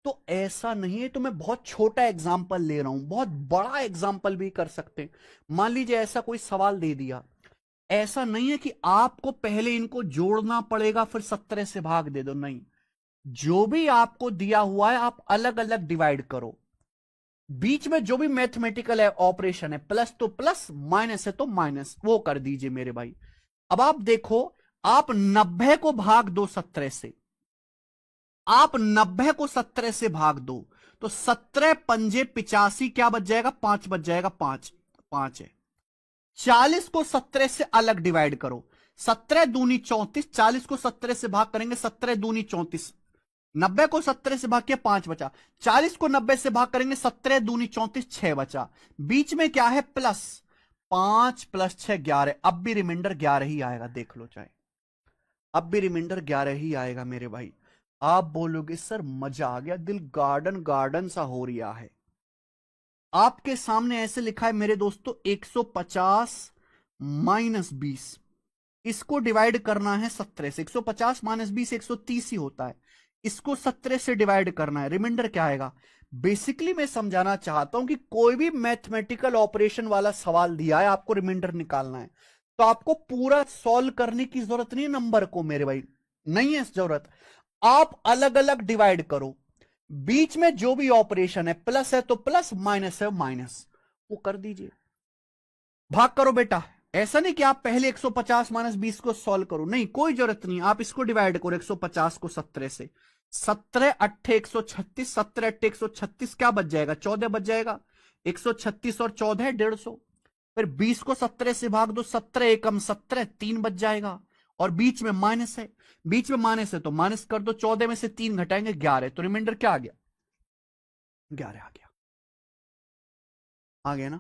तो ऐसा नहीं है, तो मैं बहुत छोटा एग्जांपल ले रहा हूं, बहुत बड़ा एग्जांपल भी कर सकते हैं। मान लीजिए ऐसा कोई सवाल दे दिया, ऐसा नहीं है कि आपको पहले इनको जोड़ना पड़ेगा फिर 17 से भाग दे दो, नहीं। जो भी आपको दिया हुआ है आप अलग अलग डिवाइड करो। बीच में जो भी मैथमेटिकल है ऑपरेशन है, प्लस तो प्लस, माइनस है तो माइनस, वो कर दीजिए मेरे भाई। अब आप देखो, आप 90 को भाग दो 17 से, आप 90 को 17 से भाग दो तो 17 पंजे 85, क्या बच जाएगा, 5 बच जाएगा, 5 5 है। 40 को 17 से अलग डिवाइड करो, 17 दूनी 34, 40 को 17 से भाग करेंगे, 17 दूनी 34, 90 को 17 से भाग किया 5 बचा, 40 को 90 से भाग करेंगे, 17 दूनी 34, 6 बचा। बीच में क्या है, प्लस, 5 प्लस 6 11। अब भी रिमाइंडर 11 ही आएगा, देख लो चाहे, अब भी रिमाइंडर 11 ही आएगा मेरे भाई। आप बोलोगे सर मजा आ गया, दिल गार्डन गार्डन सा हो रहा है। आपके सामने ऐसे लिखा है मेरे दोस्तों 150 माइनस 20, इसको डिवाइड करना है 17 से। 150 माइनस 20 130 ही होता है। इसको 17 से डिवाइड करना है, रिमाइंडर क्या आएगा? बेसिकली मैं समझाना चाहता हूं कि कोई भी मैथमेटिकल ऑपरेशन वाला सवाल दिया है, आपको रिमाइंडर निकालना है, तो आपको पूरा सॉल्व करने की जरूरत नहीं है नंबर को मेरे भाई, नहीं है जरूरत। आप अलग अलग डिवाइड करो, बीच में जो भी ऑपरेशन है, प्लस है तो प्लस, माइनस है माइनस, वो कर दीजिए। भाग करो बेटा, ऐसा नहीं कि आप पहले 150 माइनस 20 को सॉल्व करो, नहीं, कोई जरूरत नहीं। आप इसको डिवाइड करो 150 को 17 से। 17 अट्ठे 136, 17 अट्ठे 136, क्या बच जाएगा? 14 बच जाएगा। 136 और 14 150। फिर 20 को 17 से भाग दो, 17 एकम 17, 3 बच जाएगा। और बीच में माइनस है, बीच में माइनस है तो माइनस कर दो, 14 में से 3 घटाएंगे 11, तो रिमाइंडर क्या आ गया? 11 आ गया। आ गया ना?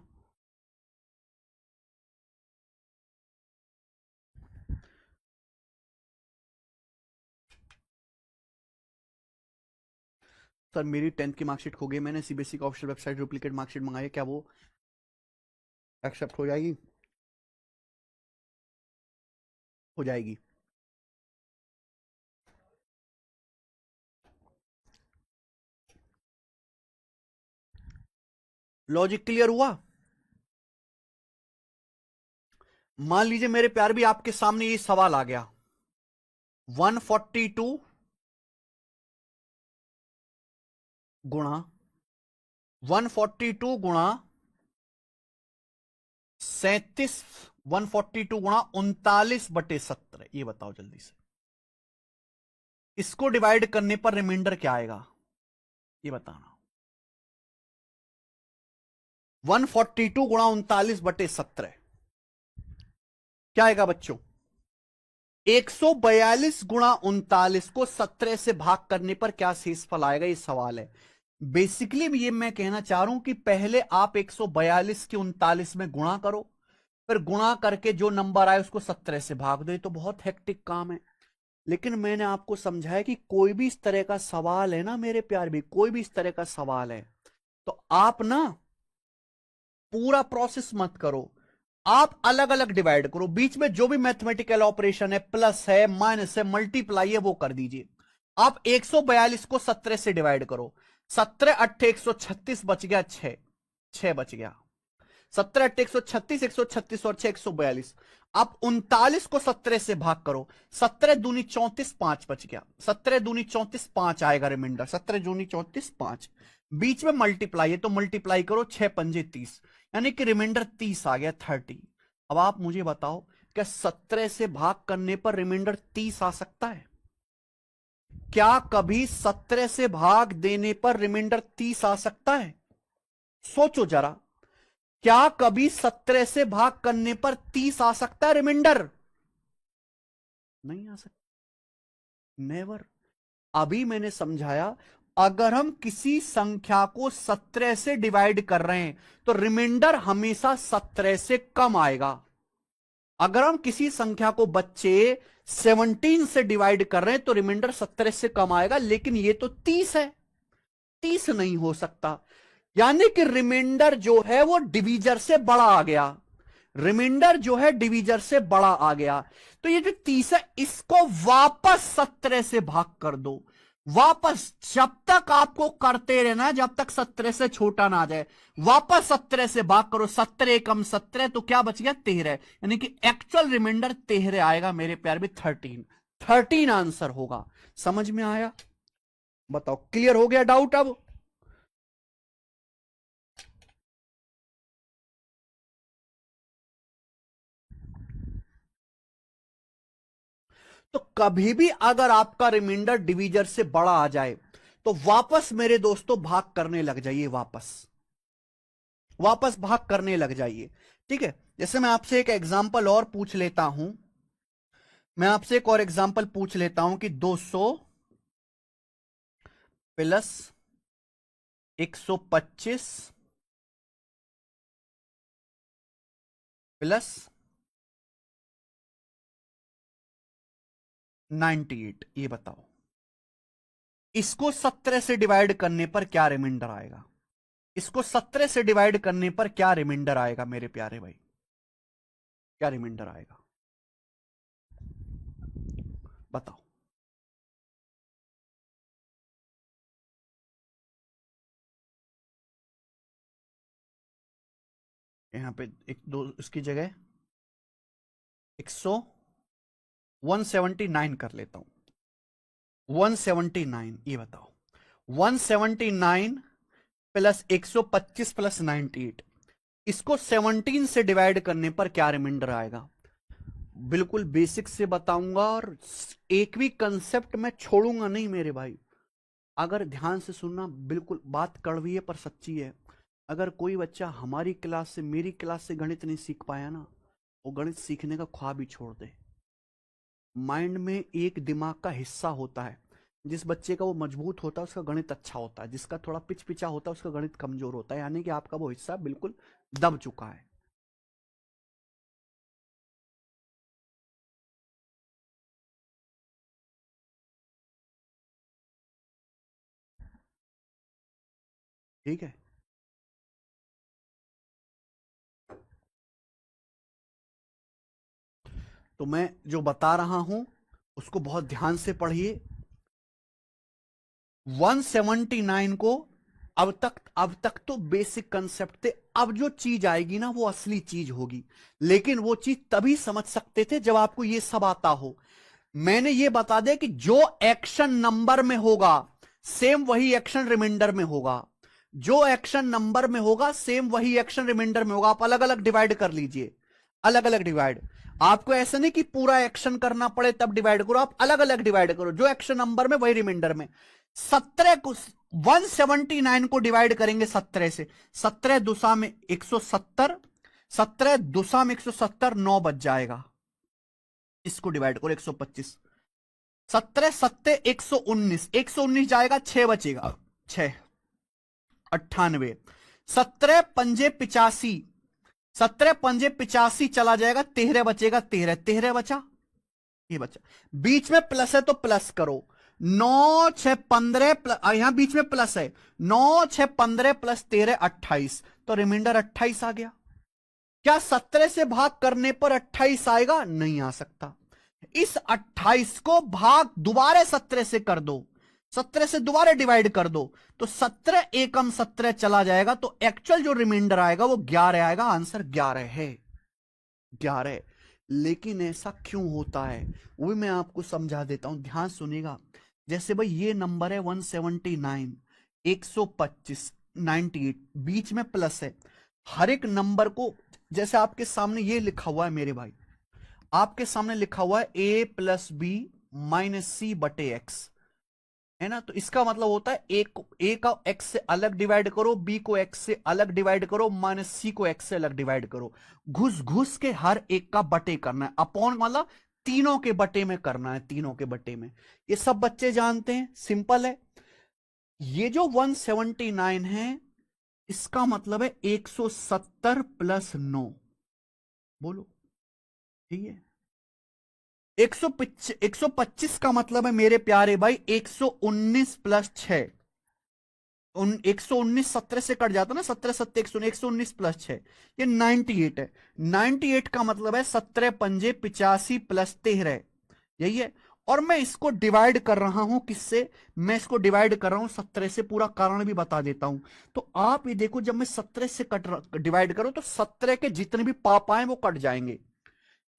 सर मेरी 10th की मार्कशीट खो गई, मैंने सीबीएसई का ऑफिशियल वेबसाइट डुप्लीकेट मार्कशीट मंगाई है, क्या वो एक्सेप्ट हो जाएगी? हो जाएगी। लॉजिक क्लियर हुआ? मान लीजिए मेरे प्यार भी आपके सामने ये सवाल आ गया, 142 गुणा 142 गुणा 37, 142 गुणा 39/17, ये बताओ जल्दी से। इसको डिवाइड करने पर रिमाइंडर क्या आएगा, ये बताना। 142 गुणा 39/17 क्या आएगा बच्चों? 142 गुणा 39 को 17 से भाग करने पर क्या शेषफल आएगा, ये सवाल है। बेसिकली ये मैं कहना चाह रहा हूं कि पहले आप 142 के 39 में गुणा करो, फिर गुणा करके जो नंबर आए उसको 17 से भाग दो। ये तो बहुत हेक्टिक काम है, लेकिन मैंने आपको समझाया कि कोई भी इस तरह का सवाल है ना मेरे प्यार भी, कोई भी इस तरह का सवाल है तो आप ना पूरा प्रोसेस मत करो, आप अलग अलग डिवाइड करो, बीच में जो भी मैथमेटिकल ऑपरेशन है, प्लस है माइनस है मल्टीप्लाई है, वो कर दीजिए। आप 142 को 17 से डिवाइड करो, 17 अट्ठे 136 बच गया 6, 6 बच गया। 17 अट्ठे 136, 136 और 6 142। आप 39 को 17 से भाग करो, 17 दूनी 34, 5 बच गया। 17 दूनी 34, 5 आएगा रिमाइंडर, 17 दूनी 34 5। बीच में मल्टीप्लाई है तो मल्टीप्लाई करो, 6 पंजे 30, यानी कि रिमाइंडर 30 आ गया, 30। अब आप मुझे बताओ, क्या 17 से भाग करने पर रिमाइंडर 30 आ सकता है? क्या कभी 17 से भाग देने पर रिमाइंडर 30 आ सकता है? सोचो जरा, क्या कभी 17 से भाग करने पर 30 आ सकता है रिमाइंडर? नहीं आ सकता, नेवर। अभी मैंने समझाया, अगर हम किसी संख्या को 17 से डिवाइड कर रहे हैं तो रिमाइंडर हमेशा 17 से कम आएगा। अगर हम किसी संख्या को बच्चे 17 से डिवाइड कर रहे हैं तो रिमाइंडर 17 से कम आएगा, लेकिन ये तो 30 है, 30 नहीं हो सकता। यानी कि रिमाइंडर जो है वो डिवीजर से बड़ा आ गया, रिमाइंडर जो है डिवीजर से बड़ा आ गया। तो ये जो 30 है इसको वापस 17 से भाग कर दो, वापस। जब तक आपको करते रहना, जब तक 17 से छोटा ना आ जाए, वापस 17 से भाग करो। 17 कम 17 तो क्या बच गया? 13, यानी कि एक्चुअल रिमाइंडर 13 आएगा मेरे प्यार भी, 13, 13 आंसर होगा। समझ में आया? बताओ, क्लियर हो गया डाउट अब? तो कभी भी अगर आपका रिमाइंडर डिवीजर से बड़ा आ जाए तो वापस मेरे दोस्तों भाग करने लग जाइए, वापस वापस भाग करने लग जाइए। ठीक है, जैसे मैं आपसे एक एग्जांपल और पूछ लेता हूं, मैं आपसे एक और एग्जांपल पूछ लेता हूं कि 200 प्लस 125 प्लस 98, ये बताओ इसको 17 से डिवाइड करने पर क्या रिमाइंडर आएगा? इसको 17 से डिवाइड करने पर क्या रिमाइंडर आएगा मेरे प्यारे भाई? क्या रिमाइंडर आएगा? बताओ। यहां पे एक दो इसकी जगह 179 कर लेता हूं। 179, ये बताओ 179 प्लस 125 प्लस 98, इसको 17 से डिवाइड करने पर क्या रिमाइंडर आएगा? बिल्कुल बेसिक से बताऊंगा और एक भी कंसेप्ट मैं छोड़ूंगा नहीं मेरे भाई। अगर ध्यान से सुनना, बिल्कुल बात कड़वी है पर सच्ची है। अगर कोई बच्चा हमारी क्लास से, मेरी क्लास से गणित नहीं सीख पाया ना, वो गणित सीखने का ख्वाब ही छोड़ दे। माइंड में एक दिमाग का हिस्सा होता है, जिस बच्चे का वो मजबूत होता है उसका गणित अच्छा होता है, जिसका थोड़ा पिच पिचा होता है उसका गणित कमजोर होता है, यानी कि आपका वो हिस्सा बिल्कुल दब चुका है। ठीक है, तो मैं जो बता रहा हूं उसको बहुत ध्यान से पढ़िए। 179 को अब तक तो बेसिक कंसेप्ट थे, अब जो चीज आएगी ना वो असली चीज होगी। लेकिन वो चीज तभी समझ सकते थे जब आपको ये सब आता हो। मैंने ये बता दिया कि जो एक्शन नंबर में होगा सेम वही एक्शन रिमाइंडर में होगा। जो एक्शन नंबर में होगा सेम वही एक्शन रिमाइंडर में होगा। आप अलग अलग डिवाइड कर लीजिए, अलग अलग डिवाइड। आपको ऐसा नहीं कि पूरा एक्शन करना पड़े तब डिवाइड करो, आप अलग अलग डिवाइड करो। जो एक्शन नंबर में वही रिमाइंडर में। 17 को 179 को डिवाइड करेंगे 17 से, 17 दुसा में 170, 17 दुसा में 170, 9 बच जाएगा। इसको डिवाइड करो 125, 17 सत्ते 119, 119 जाएगा, 6 बचेगा, 6 98, 17 पंजे 85, 17 पंजे 85 चला जाएगा, 13 बचेगा, 13 13 बचा, ये बचा। बीच में प्लस है तो प्लस करो, 9 6 15 यहां बीच में प्लस है, 9 6 15 प्लस 13 28, तो रिमाइंडर 28 आ गया। क्या 17 से भाग करने पर 28 आएगा? नहीं आ सकता। इस 28 को भाग दोबारा 17 से कर दो, 17 से दोबारा डिवाइड कर दो, तो 17 एकम 17 चला जाएगा, तो एक्चुअल जो रिमाइंडर आएगा वो 11 आएगा। आंसर 11 है, 11। लेकिन ऐसा क्यों होता है वो भी मैं आपको समझा देता हूं, ध्यान सुनिएगा। जैसे भाई ये नंबर है 179, 125, 98, बीच में प्लस है। हर एक नंबर को, जैसे आपके सामने ये लिखा हुआ है मेरे भाई, आपके सामने लिखा हुआ है ए प्लस बी माइनस सी बटे एक्स, है ना? तो इसका मतलब होता है ए का एक्स से अलग डिवाइड करो, बी को एक्स से अलग डिवाइड करो, माइनस सी को एक्स से अलग डिवाइड करो। घुस घुस के हर एक का बटे करना है, अपॉन मतलब तीनों के बटे में करना है, तीनों के बटे में। ये सब बच्चे जानते हैं, सिंपल है। ये जो 179 है इसका मतलब है 170 प्लस 9, बोलो ठीक है। 125 का मतलब है मेरे प्यारे भाई 119 प्लस 6, 119 17 से कट जाता ना, 17 सत्ते 119 प्लस 6, ये 98 है। 98 का मतलब है 17 पंजे 85 प्लस 13, यही है। और मैं इसको डिवाइड कर रहा हूं किससे? मैं इसको डिवाइड कर रहा हूं 17 से, पूरा कारण भी बता देता हूं। तो आप ये देखो, जब मैं 17 से डिवाइड करूं तो 17 के जितने भी पापा हैं वो कट जाएंगे।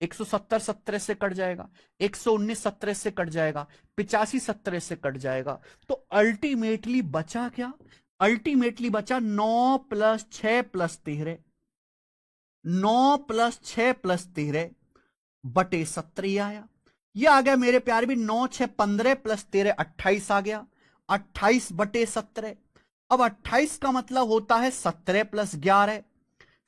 170 17 से कट जाएगा, 119 17 से कट जाएगा, 85 17 से कट जाएगा। तो अल्टीमेटली बचा क्या? अल्टीमेटली बचा 9 प्लस 6 प्लस 13, 9 प्लस 6 प्लस 13 बटे 17 आया। ये आ गया मेरे प्यारे भी, 9 6 15 प्लस 13 28 आ गया, 28 बटे 17। अब 28 का मतलब होता है 17 प्लस 11,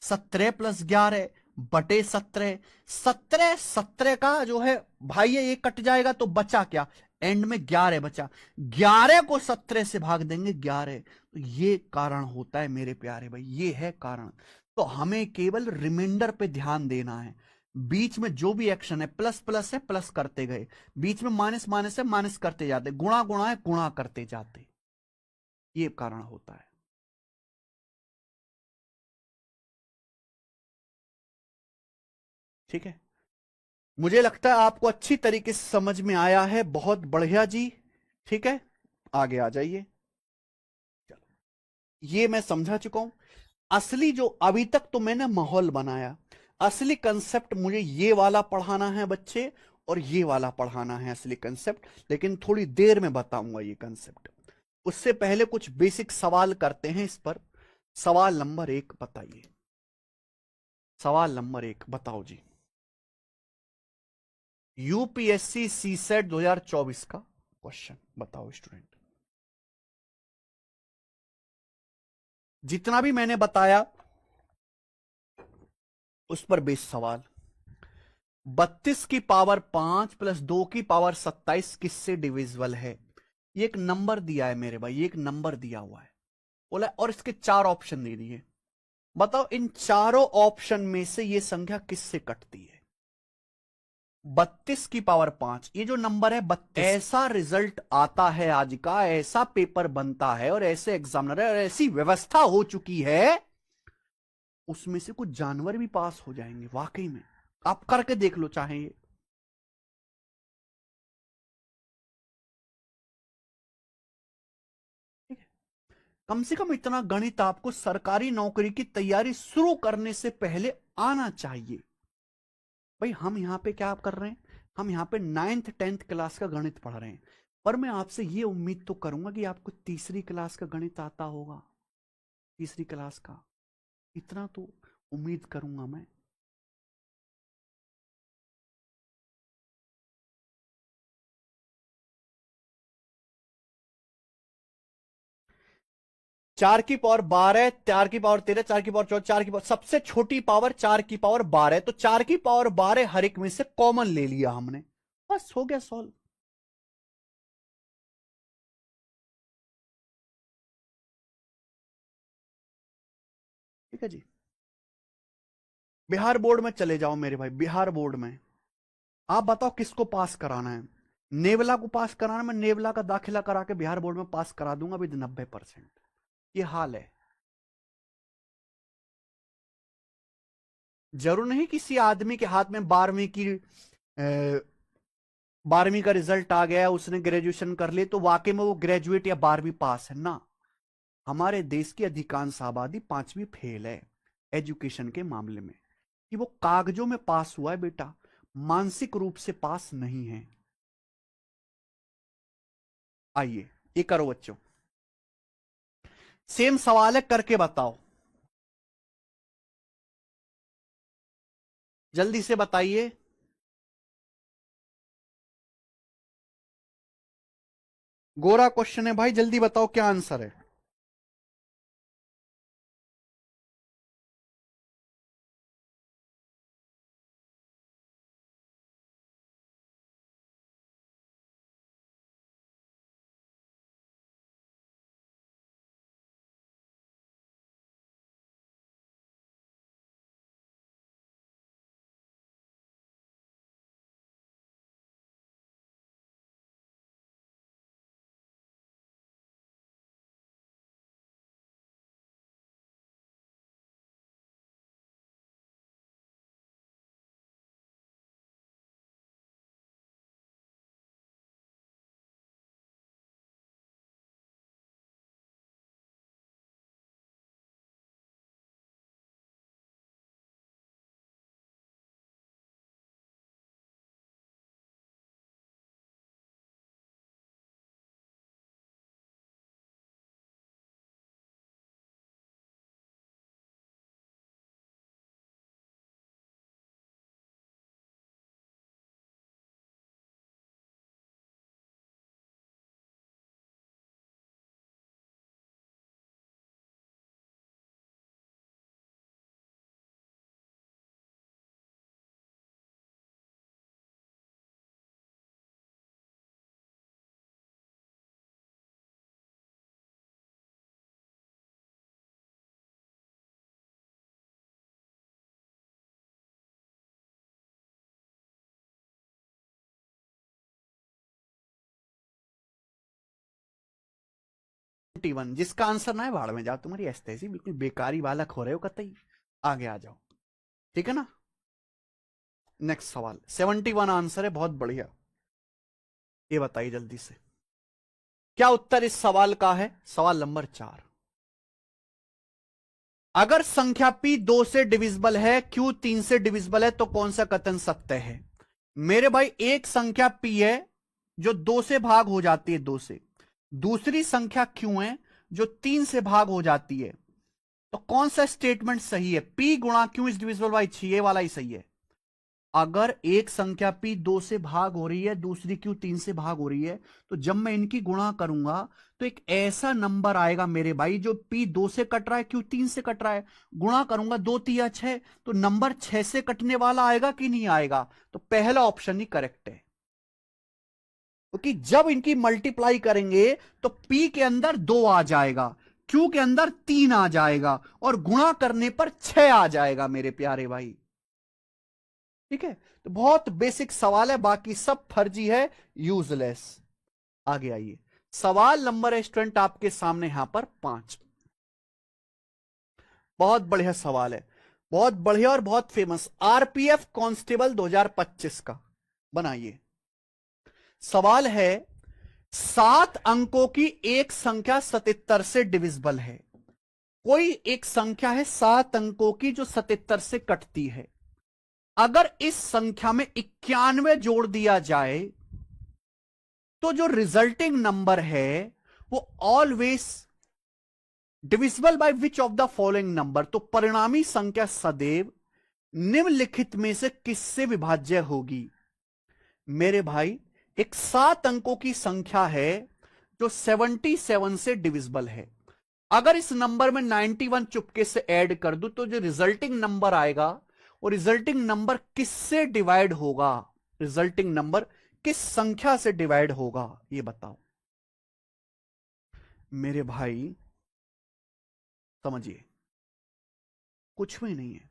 17 प्लस 11 बटे 17। 17 17 का जो है भाई ये कट जाएगा तो बचा क्या? एंड में 11 बचा, 11 को 17 से भाग देंगे 11। तो ये कारण होता है मेरे प्यारे भाई, ये है कारण। तो हमें केवल रिमाइंडर पे ध्यान देना है। बीच में जो भी एक्शन है, प्लस प्लस है प्लस करते गए, बीच में माइनस माइनस है माइनस करते जाते, गुणा गुणा है गुणा करते जाते, ये कारण होता है। ठीक है। मुझे लगता है आपको अच्छी तरीके से समझ में आया है, बहुत बढ़िया जी। ठीक है, आगे आ जाइए। ये मैं समझा चुका हूं। असली जो अभी तक तो मैंने माहौल बनाया, असली कंसेप्ट मुझे ये वाला पढ़ाना है बच्चे, और ये वाला पढ़ाना है असली कंसेप्ट, लेकिन थोड़ी देर में बताऊंगा ये कंसेप्ट। उससे पहले कुछ बेसिक सवाल करते हैं इस पर। सवाल नंबर 1 बताइए। सवाल नंबर 1 बताओ जी। यूपीएससी सीसेट 2024 का क्वेश्चन बताओ स्टूडेंट। जितना भी मैंने बताया उस पर बेस सवाल। 32 की पावर 5 प्लस 2 की पावर 27 किससे डिविजिबल है? ये एक नंबर दिया है मेरे भाई, ये एक नंबर दिया हुआ है बोला, और इसके 4 ऑप्शन दे दिए। बताओ इन चारों ऑप्शन में से ये संख्या किससे कटती है? 32 की पावर 5, ये जो नंबर है 32, ऐसा रिजल्ट आता है आज का, ऐसा पेपर बनता है और ऐसे एग्जामिनर है और ऐसी व्यवस्था हो चुकी है, उसमें से कुछ जानवर भी पास हो जाएंगे वाकई में। आप करके देख लो चाहे ये। ठीक है, कम से कम इतना गणित आपको सरकारी नौकरी की तैयारी शुरू करने से पहले आना चाहिए। भाई हम यहां पे क्या कर रहे हैं, हम यहां पे 9th 10th क्लास का गणित पढ़ रहे हैं, पर मैं आपसे ये उम्मीद तो करूंगा कि आपको तीसरी क्लास का गणित आता होगा। तीसरी क्लास का इतना तो उम्मीद करूंगा मैं। 4 की पावर 12, 4 की पावर 13, 4 की पावर 14, 4 की पावर, सबसे छोटी पावर 4 की पावर 12, तो 4 की पावर 12 हर एक में से कॉमन ले लिया हमने, बस हो गया सॉल्व। ठीक है जी। बिहार बोर्ड में चले जाओ मेरे भाई, बिहार बोर्ड में आप बताओ किसको पास कराना है? नेवला को पास कराना है, मैं नेवला का दाखिला करा के बिहार बोर्ड में पास करा दूंगा विद 90%। ये हाल है। जरूर नहीं किसी आदमी के हाथ में 12वीं का रिजल्ट आ गया, उसने ग्रेजुएशन कर ली तो वाकई में वो ग्रेजुएट या 12वीं पास है ना। हमारे देश की अधिकांश आबादी 5वीं फेल है एजुकेशन के मामले में, कि वो कागजों में पास हुआ है बेटा, मानसिक रूप से पास नहीं है। आइए ये करो बच्चों, सेम सवाल है, करके बताओ, जल्दी से बताइए। गोरा क्वेश्चन है भाई, जल्दी बताओ क्या आंसर है। वन, जिसका आंसर ना है भाड़ में जाओ, तुम्हारी ऐसी बिल्कुल बेकारी बालक हो रहे हो कतई। आगे आ जाओ, ठीक है ना। नेक्स्ट सवाल 71 आंसर है, बहुत बढ़िया। ये बताइए जल्दी से, क्या उत्तर इस सवाल का है? सवाल नंबर 4। अगर संख्या p 2 से डिविजिबल है, q 3 से डिविजिबल है, तो कौन सा कथन सत्य है? मेरे भाई, एक संख्या p है जो 2 से भाग हो जाती है, 2 से। दूसरी संख्या q है जो 3 से भाग हो जाती है। तो कौन सा स्टेटमेंट सही है? p गुणा q इज डिविजिबल बाई 3, ये वाला ही सही है। अगर एक संख्या p 2 से भाग हो रही है, दूसरी q 3 से भाग हो रही है, तो जब मैं इनकी गुणा करूंगा तो एक ऐसा नंबर आएगा मेरे भाई, जो p 2 से कट रहा है, q 3 से कट रहा है। गुणा करूंगा 2 तिया 6, तो नंबर 6 से कटने वाला आएगा कि नहीं आएगा? तो पहला ऑप्शन ही करेक्ट है, क्योंकि जब इनकी मल्टीप्लाई करेंगे तो p के अंदर 2 आ जाएगा, q के अंदर 3 आ जाएगा, और गुणा करने पर 6 आ जाएगा मेरे प्यारे भाई। ठीक है, तो बहुत बेसिक सवाल है, बाकी सब फर्जी है, यूजलेस। आगे आइए, सवाल नंबर है स्टूडेंट आपके सामने यहां पर 5। बहुत बढ़िया सवाल है, बहुत बढ़िया और बहुत फेमस, आरपीएफ कांस्टेबल 2025 का। बनाइए। सवाल है, 7 अंकों की एक संख्या 77 से डिविजिबल है। कोई एक संख्या है 7 अंकों की जो 77 से कटती है। अगर इस संख्या में 91 जोड़ दिया जाए तो जो रिजल्टिंग नंबर है वो always divisible by which of the following number, तो परिणामी संख्या सदैव निम्नलिखित में से किससे विभाज्य होगी? मेरे भाई, एक 7 अंकों की संख्या है जो 77 से डिविजिबल है। अगर इस नंबर में 91 चुपके से ऐड कर दूं तो जो रिजल्टिंग नंबर आएगा वो रिजल्टिंग नंबर किससे डिवाइड होगा? रिजल्टिंग नंबर किस संख्या से डिवाइड होगा, ये बताओ मेरे भाई। समझिए, कुछ भी नहीं है।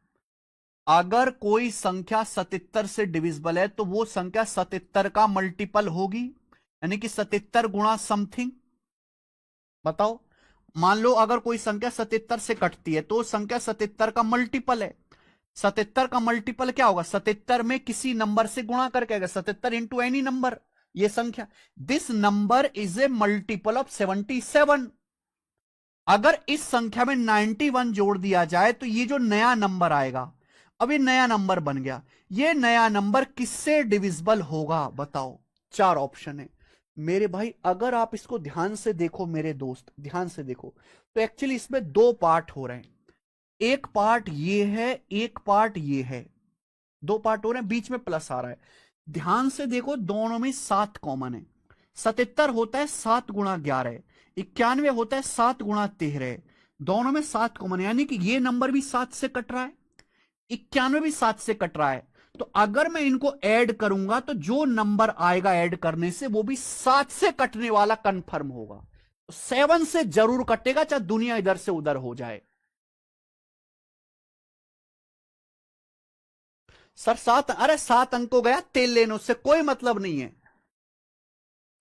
अगर कोई संख्या 77 से डिविजिबल है तो वो संख्या 77 का मल्टीपल होगी, यानी कि 77 गुणा समथिंग। बताओ, मान लो अगर कोई संख्या 77 से कटती है तो संख्या 77 का मल्टीपल है। 77 का मल्टीपल क्या होगा? 77 में किसी नंबर से गुणा करके आएगा, 77 इंटू एनी नंबर, ये संख्या। This number is a multiple of 77। अगर इस संख्या में 91 जोड़ दिया जाए तो ये जो नया नंबर आएगा, अब ये नया नंबर बन गया, ये नया नंबर किससे डिविजिबल होगा? बताओ। 4 ऑप्शन है मेरे भाई। अगर आप इसको ध्यान से देखो मेरे दोस्त, ध्यान से देखो, तो एक्चुअली इसमें 2 पार्ट हो रहे हैं। एक पार्ट ये है, एक पार्ट ये है, 2 पार्ट हो रहे हैं, बीच में प्लस आ रहा है। ध्यान से देखो, दोनों में 7 कॉमन है। 77 होता है 7 गुणा 11, 91 होता है 7 गुणा 13, दोनों में 7 कॉमन है, यानी कि ये नंबर भी 7 से कट रहा है, 91 भी 7 से कट रहा है। तो अगर मैं इनको ऐड करूंगा तो जो नंबर आएगा ऐड करने से वो भी 7 से कटने वाला कंफर्म होगा। तो 7 से जरूर कटेगा, चाहे दुनिया इधर से उधर हो जाए। सर 7, अरे 7 अंक को गया, तेल लेने उससे कोई मतलब नहीं है।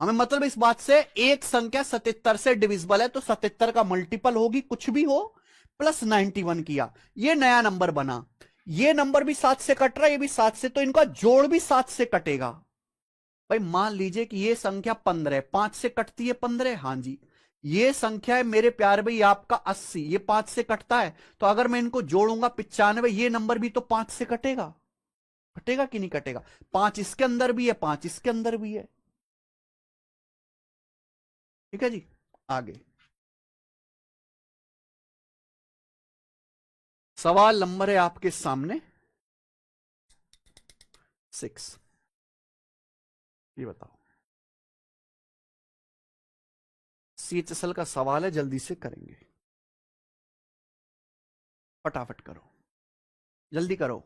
हमें मतलब इस बात से, एक संख्या 77 से डिविजिबल है तो 77 का मल्टीपल होगी, कुछ भी हो, प्लस 91 किया, ये नया नंबर बना। ये नंबर भी 7 से कट रहा है, ये भी 7 से, तो इनका जोड़ भी 7 से कटेगा। भाई मान लीजिए कि ये संख्या 15, 5 से कटती है 15, हाँ जी। ये संख्या है मेरे प्यारे भाई आपका 80, ये 5 से कटता है, तो अगर मैं इनको जोड़ूंगा 95, ये नंबर भी तो 5 से कटेगा। कटेगा कि नहीं कटेगा? 5 इसके अंदर भी है, 5 इसके अंदर भी है। ठीक है जी, आगे। सवाल नंबर है आपके सामने 6। ये बताओ, सीएचएसएल का सवाल है, जल्दी से करेंगे, फटाफट करो, जल्दी करो।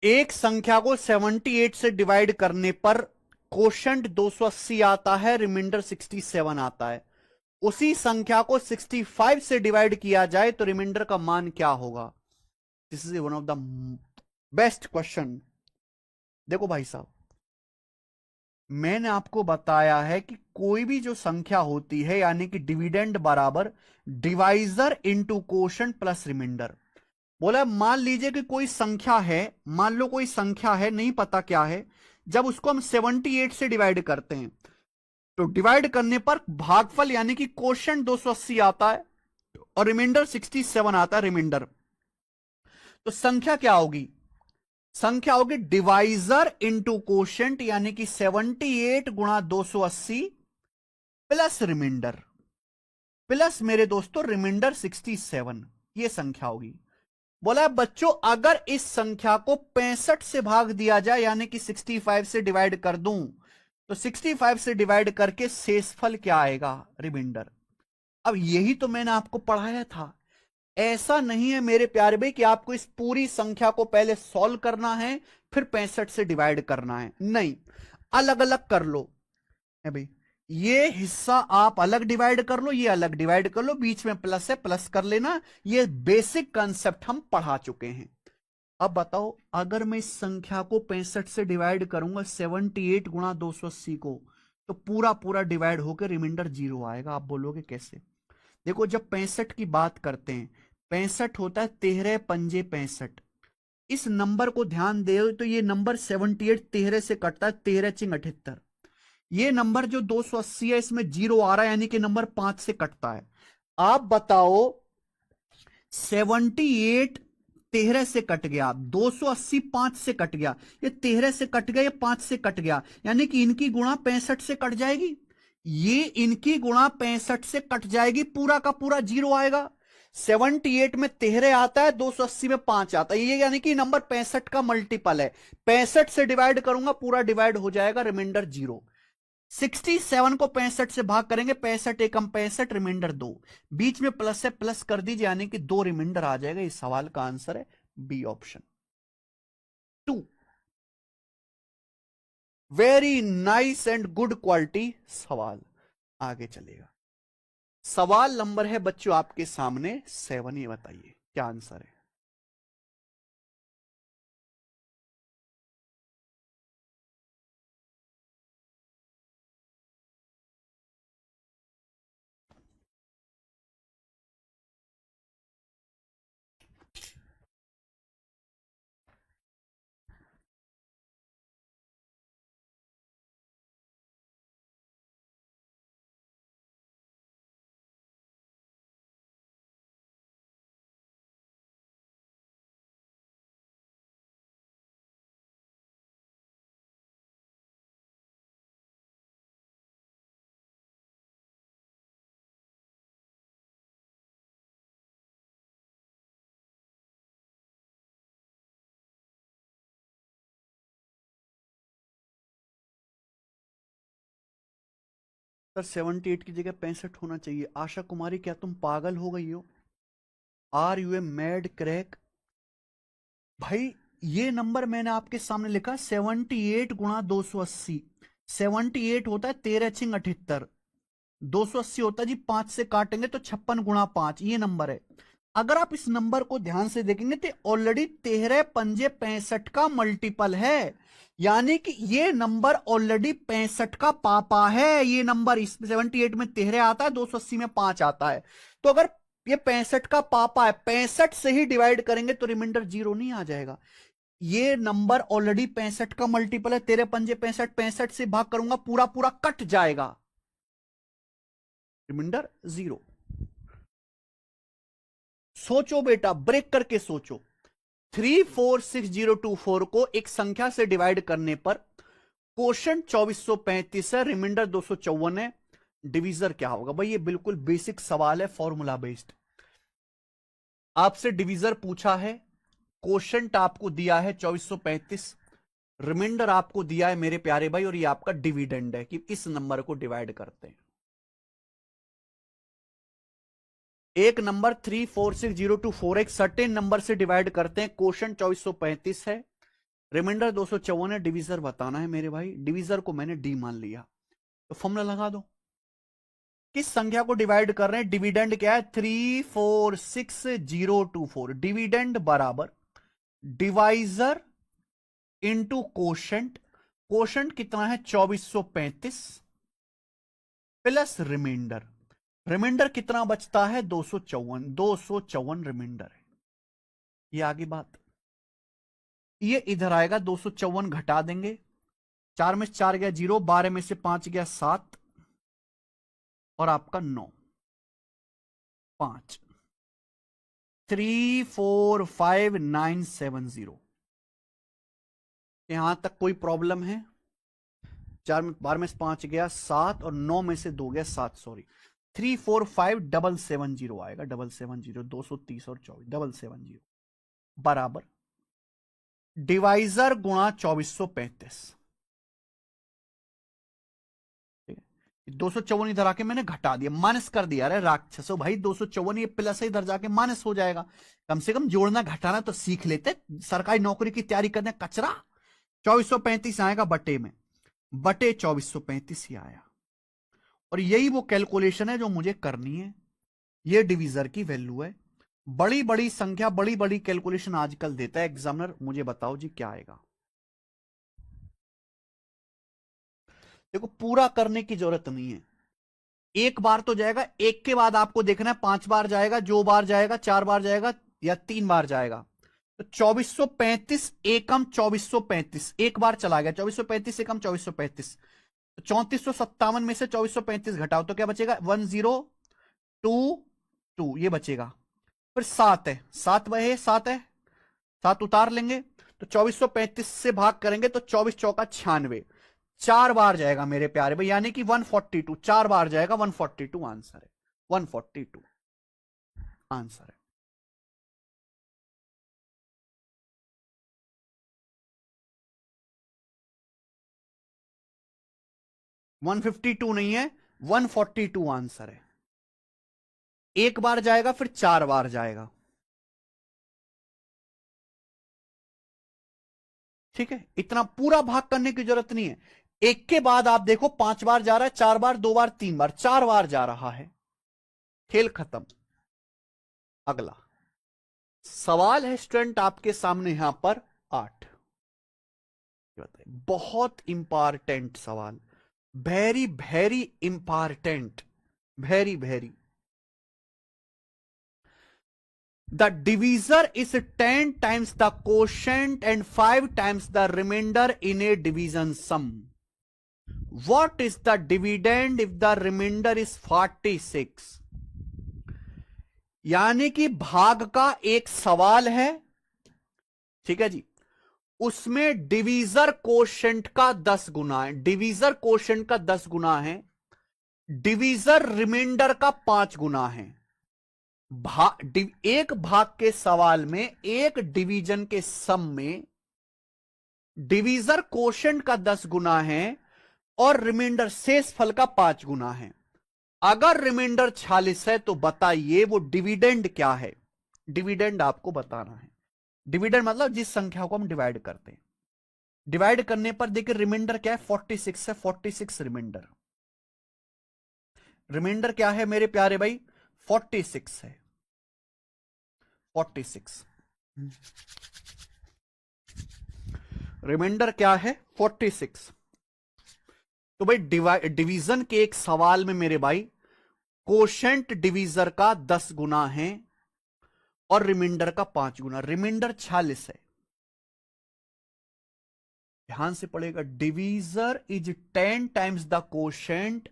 एक संख्या को 78 से डिवाइड करने पर कोशंट 280 आता है, रिमाइंडर 67 आता है। उसी संख्या को 65 से डिवाइड किया जाए तो रिमाइंडर का मान क्या होगा? This is one of the best question. देखो भाई साहब, मैंने आपको बताया है कि कोई भी जो संख्या होती है, यानी कि डिविडेंड बराबर divisor into quotient plus remainder. बोला मान लीजिए कि कोई संख्या है, मान लो कोई संख्या है, नहीं पता क्या है, जब उसको हम 78 से डिवाइड करते हैं तो डिवाइड करने पर भागफल यानी कि कोशंट 280 आता है और रिमाइंडर 67 आता है रिमाइंडर। तो संख्या क्या होगी? संख्या होगी डिवाइजर इंटू कोशंट, यानी कि 78 गुणा 280 प्लस रिमाइंडर, प्लस मेरे दोस्तों रिमाइंडर 67, ये संख्या होगी। बोला है बच्चों अगर इस संख्या को 65 से भाग दिया जाए, यानी कि 65 से डिवाइड कर दूं, तो 65 से डिवाइड करके शेषफल क्या आएगा? रिमाइंडर। अब यही तो मैंने आपको पढ़ाया था। ऐसा नहीं है मेरे प्यारे भाई कि आपको इस पूरी संख्या को पहले सॉल्व करना है फिर 65 से डिवाइड करना है, नहीं, अलग अलग कर लो। है भाई, ये हिस्सा आप अलग डिवाइड कर लो, ये अलग डिवाइड कर लो, बीच में प्लस है प्लस कर लेना। ये बेसिक कंसेप्ट हम पढ़ा चुके हैं। अब बताओ अगर मैं इस संख्या को 65 से डिवाइड करूंगा 78 गुणा 280 को, तो पूरा पूरा डिवाइड होकर रिमाइंडर 0 आएगा। आप बोलोगे कैसे? देखो जब 65 की बात करते हैं, 65 होता है 13 पंजे 65। इस नंबर को ध्यान दे तो ये नंबर 78 13 से कटता है, 13 चिंग 78। ये नंबर जो 280 है इसमें 0 आ रहा है, यानी कि नंबर 5 से कटता है। आप बताओ 78 13 से कट गया, 280 5 से कट गया, ये 13 से कट गया, ये 5 से कट गया, यानी कि इनकी गुणा 65 से कट जाएगी, ये इनकी गुणा 65 से कट जाएगी, पूरा का पूरा 0 आएगा। 78 में 13 आता है, 280 में 5 आता है, ये यानी कि नंबर 65 का मल्टीपल है। 65 से डिवाइड करूंगा, पूरा डिवाइड हो जाएगा, रिमाइंडर 0। 67 को 65 से भाग करेंगे, 65 एकम 65, रिमाइंडर 2, बीच में प्लस है प्लस कर दीजिए, यानी कि 2 रिमाइंडर आ जाएगा। इस सवाल का आंसर है B option 2। Very nice and good quality सवाल। आगे चलेगा। सवाल नंबर है बच्चों आपके सामने 7, ये बताइए क्या आंसर है? सर 78 की जगह 65 होना चाहिए। आशा कुमारी क्या तुम पागल हो गई हो? Are you a mad crack? भाई ये नंबर मैंने आपके सामने लिखा 78 गुणा 280। 78 होता है 13 छिंग 78, 280 होता है जी 5 से काटेंगे तो 56 गुणा 5, ये नंबर है। अगर आप इस नंबर को ध्यान से देखेंगे तो ऑलरेडी 13 पंजे 65 का मल्टीपल है, यानी कि ये नंबर ऑलरेडी 65 का पापा है। ये नंबर इस 78 में 13 आता है, 280 में 5 आता है। तो अगर ये 65 का पापा है, 65 से ही डिवाइड करेंगे तो रिमाइंडर 0 नहीं आ जाएगा। ये नंबर ऑलरेडी 65 का मल्टीपल है, 13 पंजे 65, 65 से भाग करूंगा पूरा पूरा कट जाएगा, रिमाइंडर 0। सोचो बेटा, ब्रेक करके सोचो। 346024 को एक संख्या से डिवाइड करने पर क्वोशंट 2435 है, रिमाइंडर 254 है, डिवीजर क्या होगा? भाई ये बिल्कुल बेसिक सवाल है, फॉर्मूला बेस्ड। आपसे डिवीजर पूछा है, क्वोशंट आपको दिया है 2435, रिमाइंडर आपको दिया है मेरे प्यारे भाई, और ये आपका डिविडेंड है कि इस नंबर को डिवाइड करते हैं। एक नंबर 346024 एक सर्टेन नंबर से डिवाइड करते हैं, क्वोशंट 2435 है, रिमाइंडर 254 है, डिवीजर बताना है मेरे भाई, डिवीजर को मैंने डी मान लिया, तो फॉर्मूला लगा दो। किस संख्या को डिवाइड कर रहे हैं, डिविडेंड क्या है 346024, डिविडेंड बराबर डिवाइजर इंटू कोशेंट, कोशेंट कितना है 2435 प्लस रिमाइंडर, रिमाइंडर कितना बचता है 254 रिमाइंडर है। ये आगे बात, ये इधर आएगा 254 घटा देंगे, 4 में से 4 गया 0, 12 में से 5 गया 7 और आपका 9, 5 345970। यहां तक कोई प्रॉब्लम है? 4 में 12 में से 5 गया 7 और 9 में से 2 गया 7, सॉरी 345770 आएगा, 770 230 और 24 770 बराबर डिवाइजर गुणा 2435। 254 इधर आके मैंने घटा दिया, माइनस कर दिया। अरे राक्षसो भाई 254 ये प्लस है, इधर जाके माइनस हो जाएगा, कम से कम जोड़ना घटाना तो सीख लेते, सरकारी नौकरी की तैयारी करने कचरा। 2435 आएगा बटे में, बटे 2435 ही आया, और यही वो कैलकुलेशन है जो मुझे करनी है। ये डिवीजर की वैल्यू है। बड़ी बड़ी संख्या, बड़ी बड़ी कैलकुलेशन आजकल देता है एग्जामिनर, मुझे बताओ जी क्या आएगा। देखो पूरा करने की जरूरत नहीं है, एक बार तो जाएगा, एक के बाद आपको देखना है 5 बार जाएगा, जो बार जाएगा 4 बार जाएगा या 3 बार जाएगा। तो 2435 एकम 2435 एक बार चला गया, 2435 एकम 2435, तो 3457 में से 2435 घटाओ तो क्या बचेगा 1022 ये बचेगा। फिर 7 है, 7 वह 7 है, 7 उतार लेंगे, तो 2435 से भाग करेंगे तो 24 चौका 96, 4 बार जाएगा मेरे प्यारे भाई, यानी कि 142, 4 बार जाएगा 142 आंसर है, 142 आंसर है। वन 152 नहीं है, 142 आंसर है। एक बार जाएगा फिर 4 बार जाएगा, ठीक है। इतना पूरा भाग करने की जरूरत नहीं है, एक के बाद आप देखो 5 बार जा रहा है, 4 बार, 2 बार, 3 बार, 4 बार जा रहा है, खेल खत्म। अगला सवाल है स्टूडेंट आपके सामने यहां पर 8, बहुत इंपॉर्टेंट सवाल, very very important, very very. The divisor is 10 times the quotient and 5 times the remainder in a division sum. What is the dividend if the remainder is 46? यानी कि भाग का एक सवाल है, ठीक है जी, उसमें डिवीजर कोशेंट का 10 गुना है, डिवीजर कोशेंट का 10 गुना है, डिवीजर रिमाइंडर का 5 गुना है। एक भाग के सवाल में एक डिवीजन के सम में डिवीजर कोशेंट का 10 गुना है और रिमाइंडर शेष फल का 5 गुना है। अगर रिमाइंडर 46 है तो बताइए वो डिविडेंड क्या है, डिविडेंड आपको बताना है। डिविडेंड मतलब जिस संख्या को हम डिवाइड करते हैं, डिवाइड करने पर देखिए रिमाइंडर क्या है 46 है, 46 रिमाइंडर, रिमाइंडर क्या है मेरे प्यारे भाई 46 है, 46 रिमाइंडर क्या है 46। तो भाई डिवीजन के एक सवाल में मेरे भाई कोशेंट डिवीजर का 10 गुना है और रिमाइंडर का 5 गुना, रिमाइंडर 46 है। ध्यान से पड़ेगा, divisor is 10 times the quotient,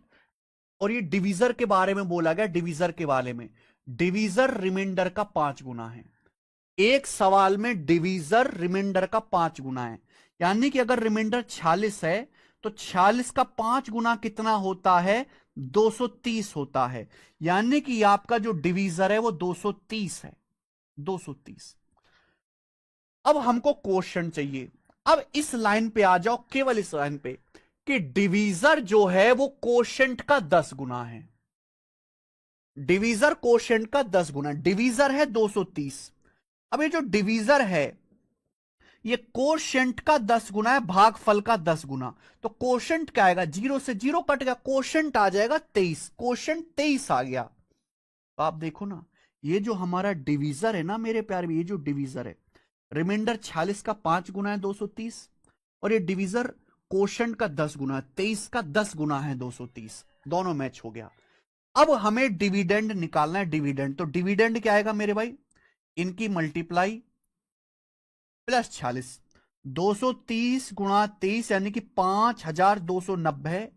और ये डिवीजर के बारे में बोला गया, डिवीजर के बारे में, डिवीजर रिमाइंडर का 5 गुना है। एक सवाल में डिवीजर रिमाइंडर का 5 गुना है, यानी कि अगर रिमाइंडर 46 है तो 46 का 5 गुना कितना होता है 230 होता है, यानी कि आपका जो डिवीजर है वो 230 है, 230। अब हमको क्वेश्चन चाहिए, अब इस लाइन पे आ जाओ, केवल इस लाइन पे कि डिवीजर जो है वो कोशेंट का 10 गुना है, डिवीजर कोशेंट का 10 गुना, डिवीजर है 230। अब ये जो डिवीजर है ये कोशेंट का 10 गुना है, भागफल का 10 गुना। तो कोशेंट क्या आएगा, 0 से 0 कट गया, कोशेंट आ जाएगा 23, कोशेंट 23 आ गया। तो आप देखो ना, ये जो हमारा डिवीजर है ना मेरे प्यारे, ये जो डिवीजर है, रिमाइंडर 46 का 5 गुना है 230, और ये डिवीजर कोशेंट का 10 गुना है, 23 का 10 गुना है 230, दोनों मैच हो गया। अब हमें डिविडेंड निकालना है, डिविडेंड। तो डिविडेंड क्या आएगा मेरे भाई, इनकी मल्टीप्लाई प्लस 46, 230 गुणा 23 यानी कि 5290,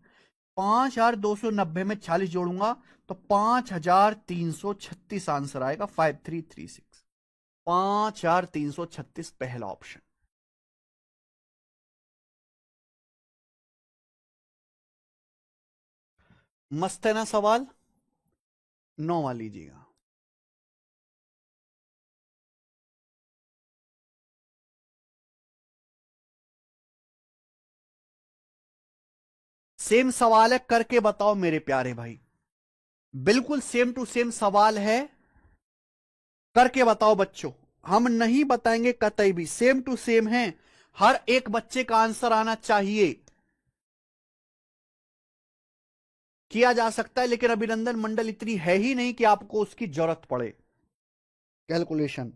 5290 में 40 जोड़ूंगा तो 5336 आंसर आएगा, 5336, 5336 पहला ऑप्शन। मस्त है ना सवाल, 9वां लीजिएगा। सेम सवाल है, करके बताओ मेरे प्यारे भाई, बिल्कुल सेम टू सेम सवाल है, करके बताओ बच्चों। हम नहीं बताएंगे कतई भी, सेम टू सेम है, हर एक बच्चे का आंसर आना चाहिए। किया जा सकता है, लेकिन अभिनंदन मंडल इतनी है ही नहीं कि आपको उसकी जरूरत पड़े कैलकुलेशन।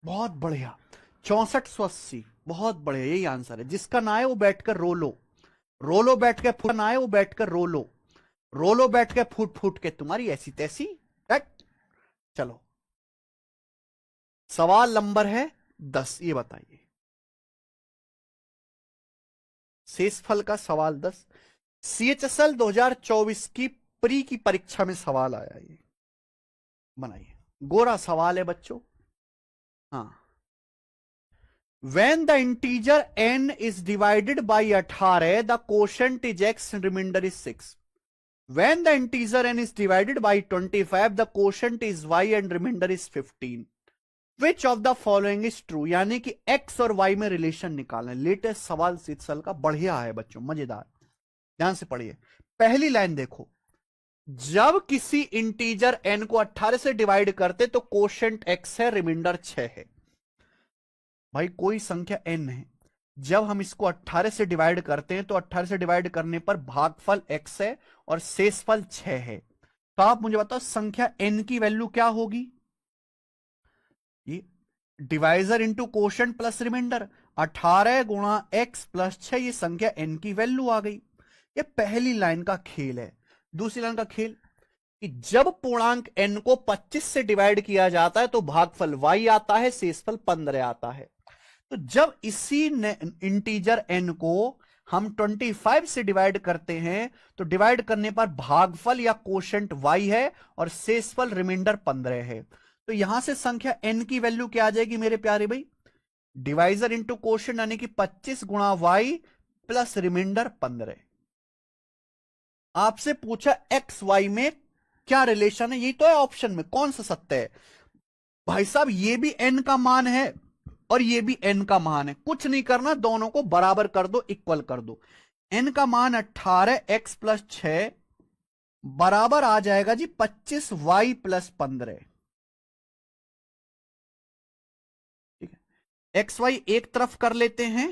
बहुत बढ़िया, 6480, बहुत बढ़िया, यही आंसर है। जिसका ना है वो बैठकर रो लो, रो लो बैठ के, फूट ना है वो बैठकर रो लो बैठ के, फूट फूट के तुम्हारी ऐसी तैसी। हट। चलो, सवाल नंबर है 10, ये बताइए, शेषफल का सवाल 10, CHSL 2024 की प्री की परीक्षा में सवाल आया, ये बनाइए, गोरा सवाल है बच्चों। हाँ, when the integer n is divided by 18, the quotient is x and remainder is 6. When the integer n is divided by 25, the quotient is y and remainder is 15. Which of the following is true? यानी कि x और y में relation निकालना है। Latest सवाल सीटसल का, बढ़िया है बच्चों, मजेदार, ध्यान से पढ़िए। पहली लाइन देखो, जब किसी इंटीजर n को 18 से डिवाइड करते तो कोशेंट x है, रिमाइंडर 6 है। भाई कोई संख्या n है, जब हम इसको 18 से डिवाइड करते हैं तो 18 से डिवाइड करने पर भागफल x है और शेषफल 6 है। तो आप मुझे बताओ संख्या n की वैल्यू क्या होगी, ये divisor into quotient plus remainder, 18 गुणा x प्लस 6, ये संख्या n की वैल्यू आ गई। ये पहली लाइन का खेल है। दूसरी लाइन का खेल कि जब पूर्णांक n को 25 से डिवाइड किया जाता है तो भागफल y आता है, शेषफल 15 आता है। तो जब इसी इंटीजर n को हम 25 से डिवाइड करते हैं तो डिवाइड करने पर भागफल या कोशेंट y है और शेषफल रिमाइंडर 15 है। तो यहां से संख्या n की वैल्यू क्या आ जाएगी मेरे प्यारे भाई, डिवाइजर इंटू कोशेंट यानी कि 25 गुणा y प्लस रिमाइंडर 15। आपसे पूछा एक्स वाई में क्या रिलेशन है, यही तो है ऑप्शन में, कौन सा सत्य है भाई साहब, ये भी n का मान है और ये भी n का मान है। कुछ नहीं करना, दोनों को बराबर कर दो, इक्वल कर दो। n का मान 18, x प्लस 6 बराबर आ जाएगा जी 25 y प्लस 15। ठीक है, एक्स वाई एक तरफ कर लेते हैं,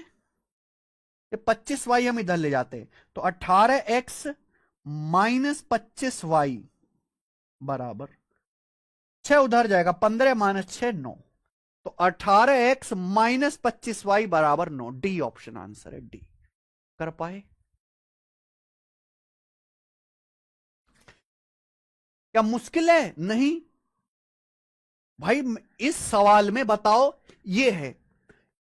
ये 25y हम इधर ले जाते हैं, तो 18x माइनस 25y बराबर 6 उधर जाएगा, 15 माइनस 6 9, तो 18x माइनस 25y बराबर 9। डी ऑप्शन आंसर है, डी। कर पाए? क्या मुश्किल है? नहीं भाई, इस सवाल में बताओ ये है,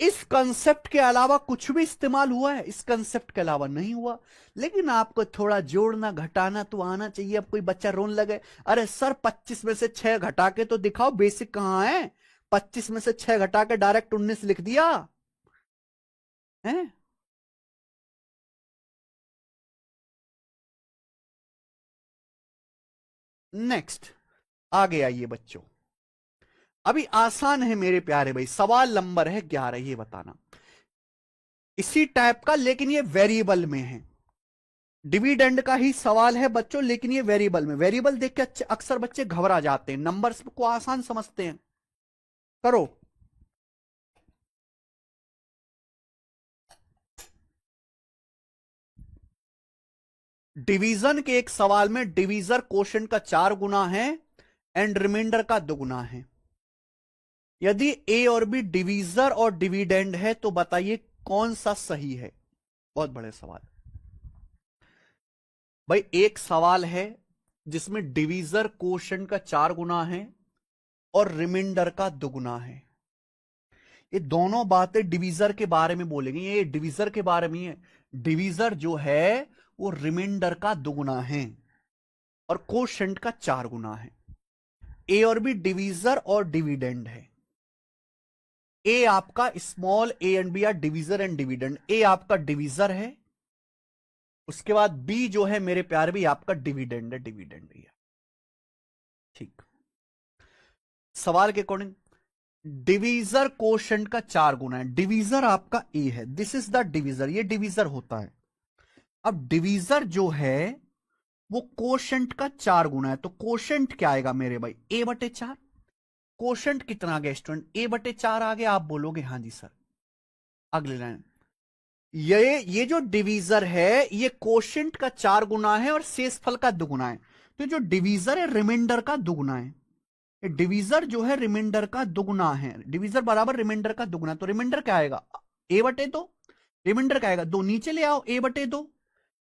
इस कंसेप्ट के अलावा कुछ भी इस्तेमाल हुआ है? इस कंसेप्ट के अलावा नहीं हुआ। लेकिन आपको थोड़ा जोड़ना घटाना तो आना चाहिए। अब कोई बच्चा रोने लगे, अरे सर 25 में से 6 घटा के तो दिखाओ, बेसिक कहां है? 25 में से 6 घटा के डायरेक्ट 19 लिख दिया है। नेक्स्ट, आगे आइए बच्चों। अभी आसान है मेरे प्यारे भाई, सवाल नंबर है 11। ये बताना इसी टाइप का, लेकिन ये वेरिएबल में है। डिविडेंड का ही सवाल है बच्चों, लेकिन ये वेरिएबल में। वेरिएबल देख के अक्सर बच्चे घबरा जाते हैं, नंबर्स को आसान समझते हैं। करो। डिवीजन के एक सवाल में डिवीजर क्वोशिएंट का 4 गुना है एंड रिमाइंडर का 2 गुना है। यदि ए और बी डिवीजर और डिविडेंड है तो बताइए कौन सा सही है? बहुत बड़े सवाल भाई। एक सवाल है जिसमें डिवीजर क्वोशिएंट का 4 गुना है और रिमाइंडर का 2 गुना है। ये दोनों बातें डिवीजर के बारे में बोलेंगे, ये डिवीजर के बारे में है। डिवीजर जो है वो रिमाइंडर का 2 गुना है और क्वोशिएंट का 4 गुना है। ए और बी डिवीजर और डिविडेंड है। ए आपका small A and B are divisor and dividend. A आपका डिवीजर है, उसके बाद बी जो है मेरे प्यारे भी आपका डिविडेंड है। डिविडेंड भैया ठीक। सवाल के अकॉर्डिंग डिवीजर क्वोशिएंट का 4 गुना है। डिवीजर आपका ए है, दिस इज द डिवीजर, ये डिवीजर होता है। अब डिवीजर जो है वो क्वोशिएंट का 4 गुना है, तो क्वोशिएंट क्या आएगा मेरे भाई? ए बटे 4। क्वोशिएंट कितना आ गया स्टूडेंट? ए बटे 4 आ गया। आप बोलोगे हाँ जी सर। अगली लाइन, ये जो डिवीजर है ये क्वोशिएंट का 4 गुना है और शेषफल का 2 गुना है। तो जो डिवीजर है रिमाइंडर का 2 गुना है। डिवीजर जो है रिमाइंडर का 2 गुना है। डिवीजर बराबर रिमाइंडर का 2 गुना, तो रिमाइंडर क्या आएगा? ए बटे 2। रिमाइंडर क्या आएगा? 2 नीचे ले आओ, ए बटे 2।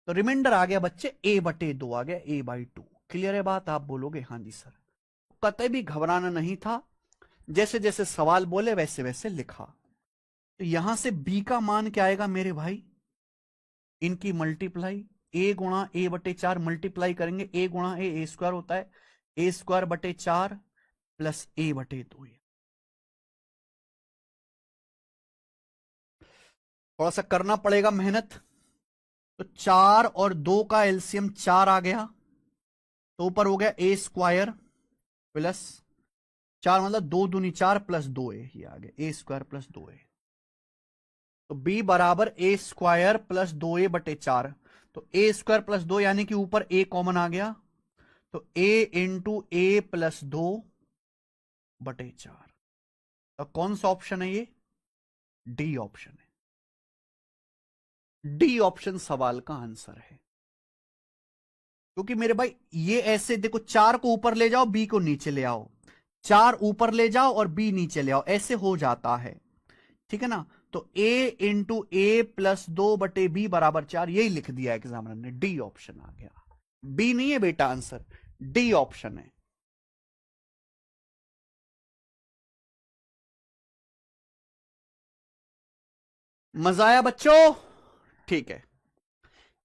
तो रिमाइंडर आ गया बच्चे ए बटे 2 आ गया, ए बाई 2। क्लियर है बात? आप बोलोगे हाँ जी सर। कतई भी घबराना नहीं था, जैसे जैसे सवाल बोले वैसे वैसे लिखा। तो यहां से बी का मान क्या आएगा मेरे भाई? इनकी मल्टीप्लाई, ए गुणा ए बटे 4 मल्टीप्लाई करेंगे, ए गुणा ए स्क्वायर होता है, ए स्क्वायर बटे 4 प्लस ए बटे 2। थोड़ा सा करना पड़ेगा मेहनत। तो 4 और 2 का एलसीएम 4 आ गया, तो ऊपर हो गया ए स्क्वायर प्लस 4, मतलब 2 दूनी 4 प्लस 2a, ये आ गया ए स्क्वायर प्लस 2a। तो b बराबर ए स्क्वायर प्लस 2a बटे 4। तो ए स्क्वायर प्लस 2 यानी कि ऊपर a कॉमन आ गया, तो a इंटू ए प्लस 2 बटे 4। तो कौन सा ऑप्शन है ये? डी ऑप्शन है। डी ऑप्शन सवाल का आंसर है। क्योंकि मेरे भाई ये ऐसे देखो, 4 को ऊपर ले जाओ, b को नीचे ले आओ, 4 ऊपर ले जाओ और b नीचे ले आओ, ऐसे हो जाता है। ठीक है ना? तो a इंटू ए प्लस 2 बटे बी बराबर 4, यही लिख दिया एग्जामिनर ने। डी ऑप्शन आ गया। बी नहीं है बेटा आंसर, डी ऑप्शन है। मजा आया बच्चों? ठीक है,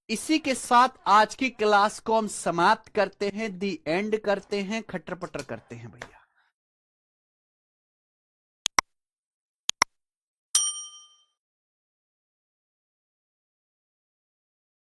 इसी के साथ आज की क्लास को हम समाप्त करते हैं, दी एंड करते हैं, खट्टर पट्टर करते हैं भैया।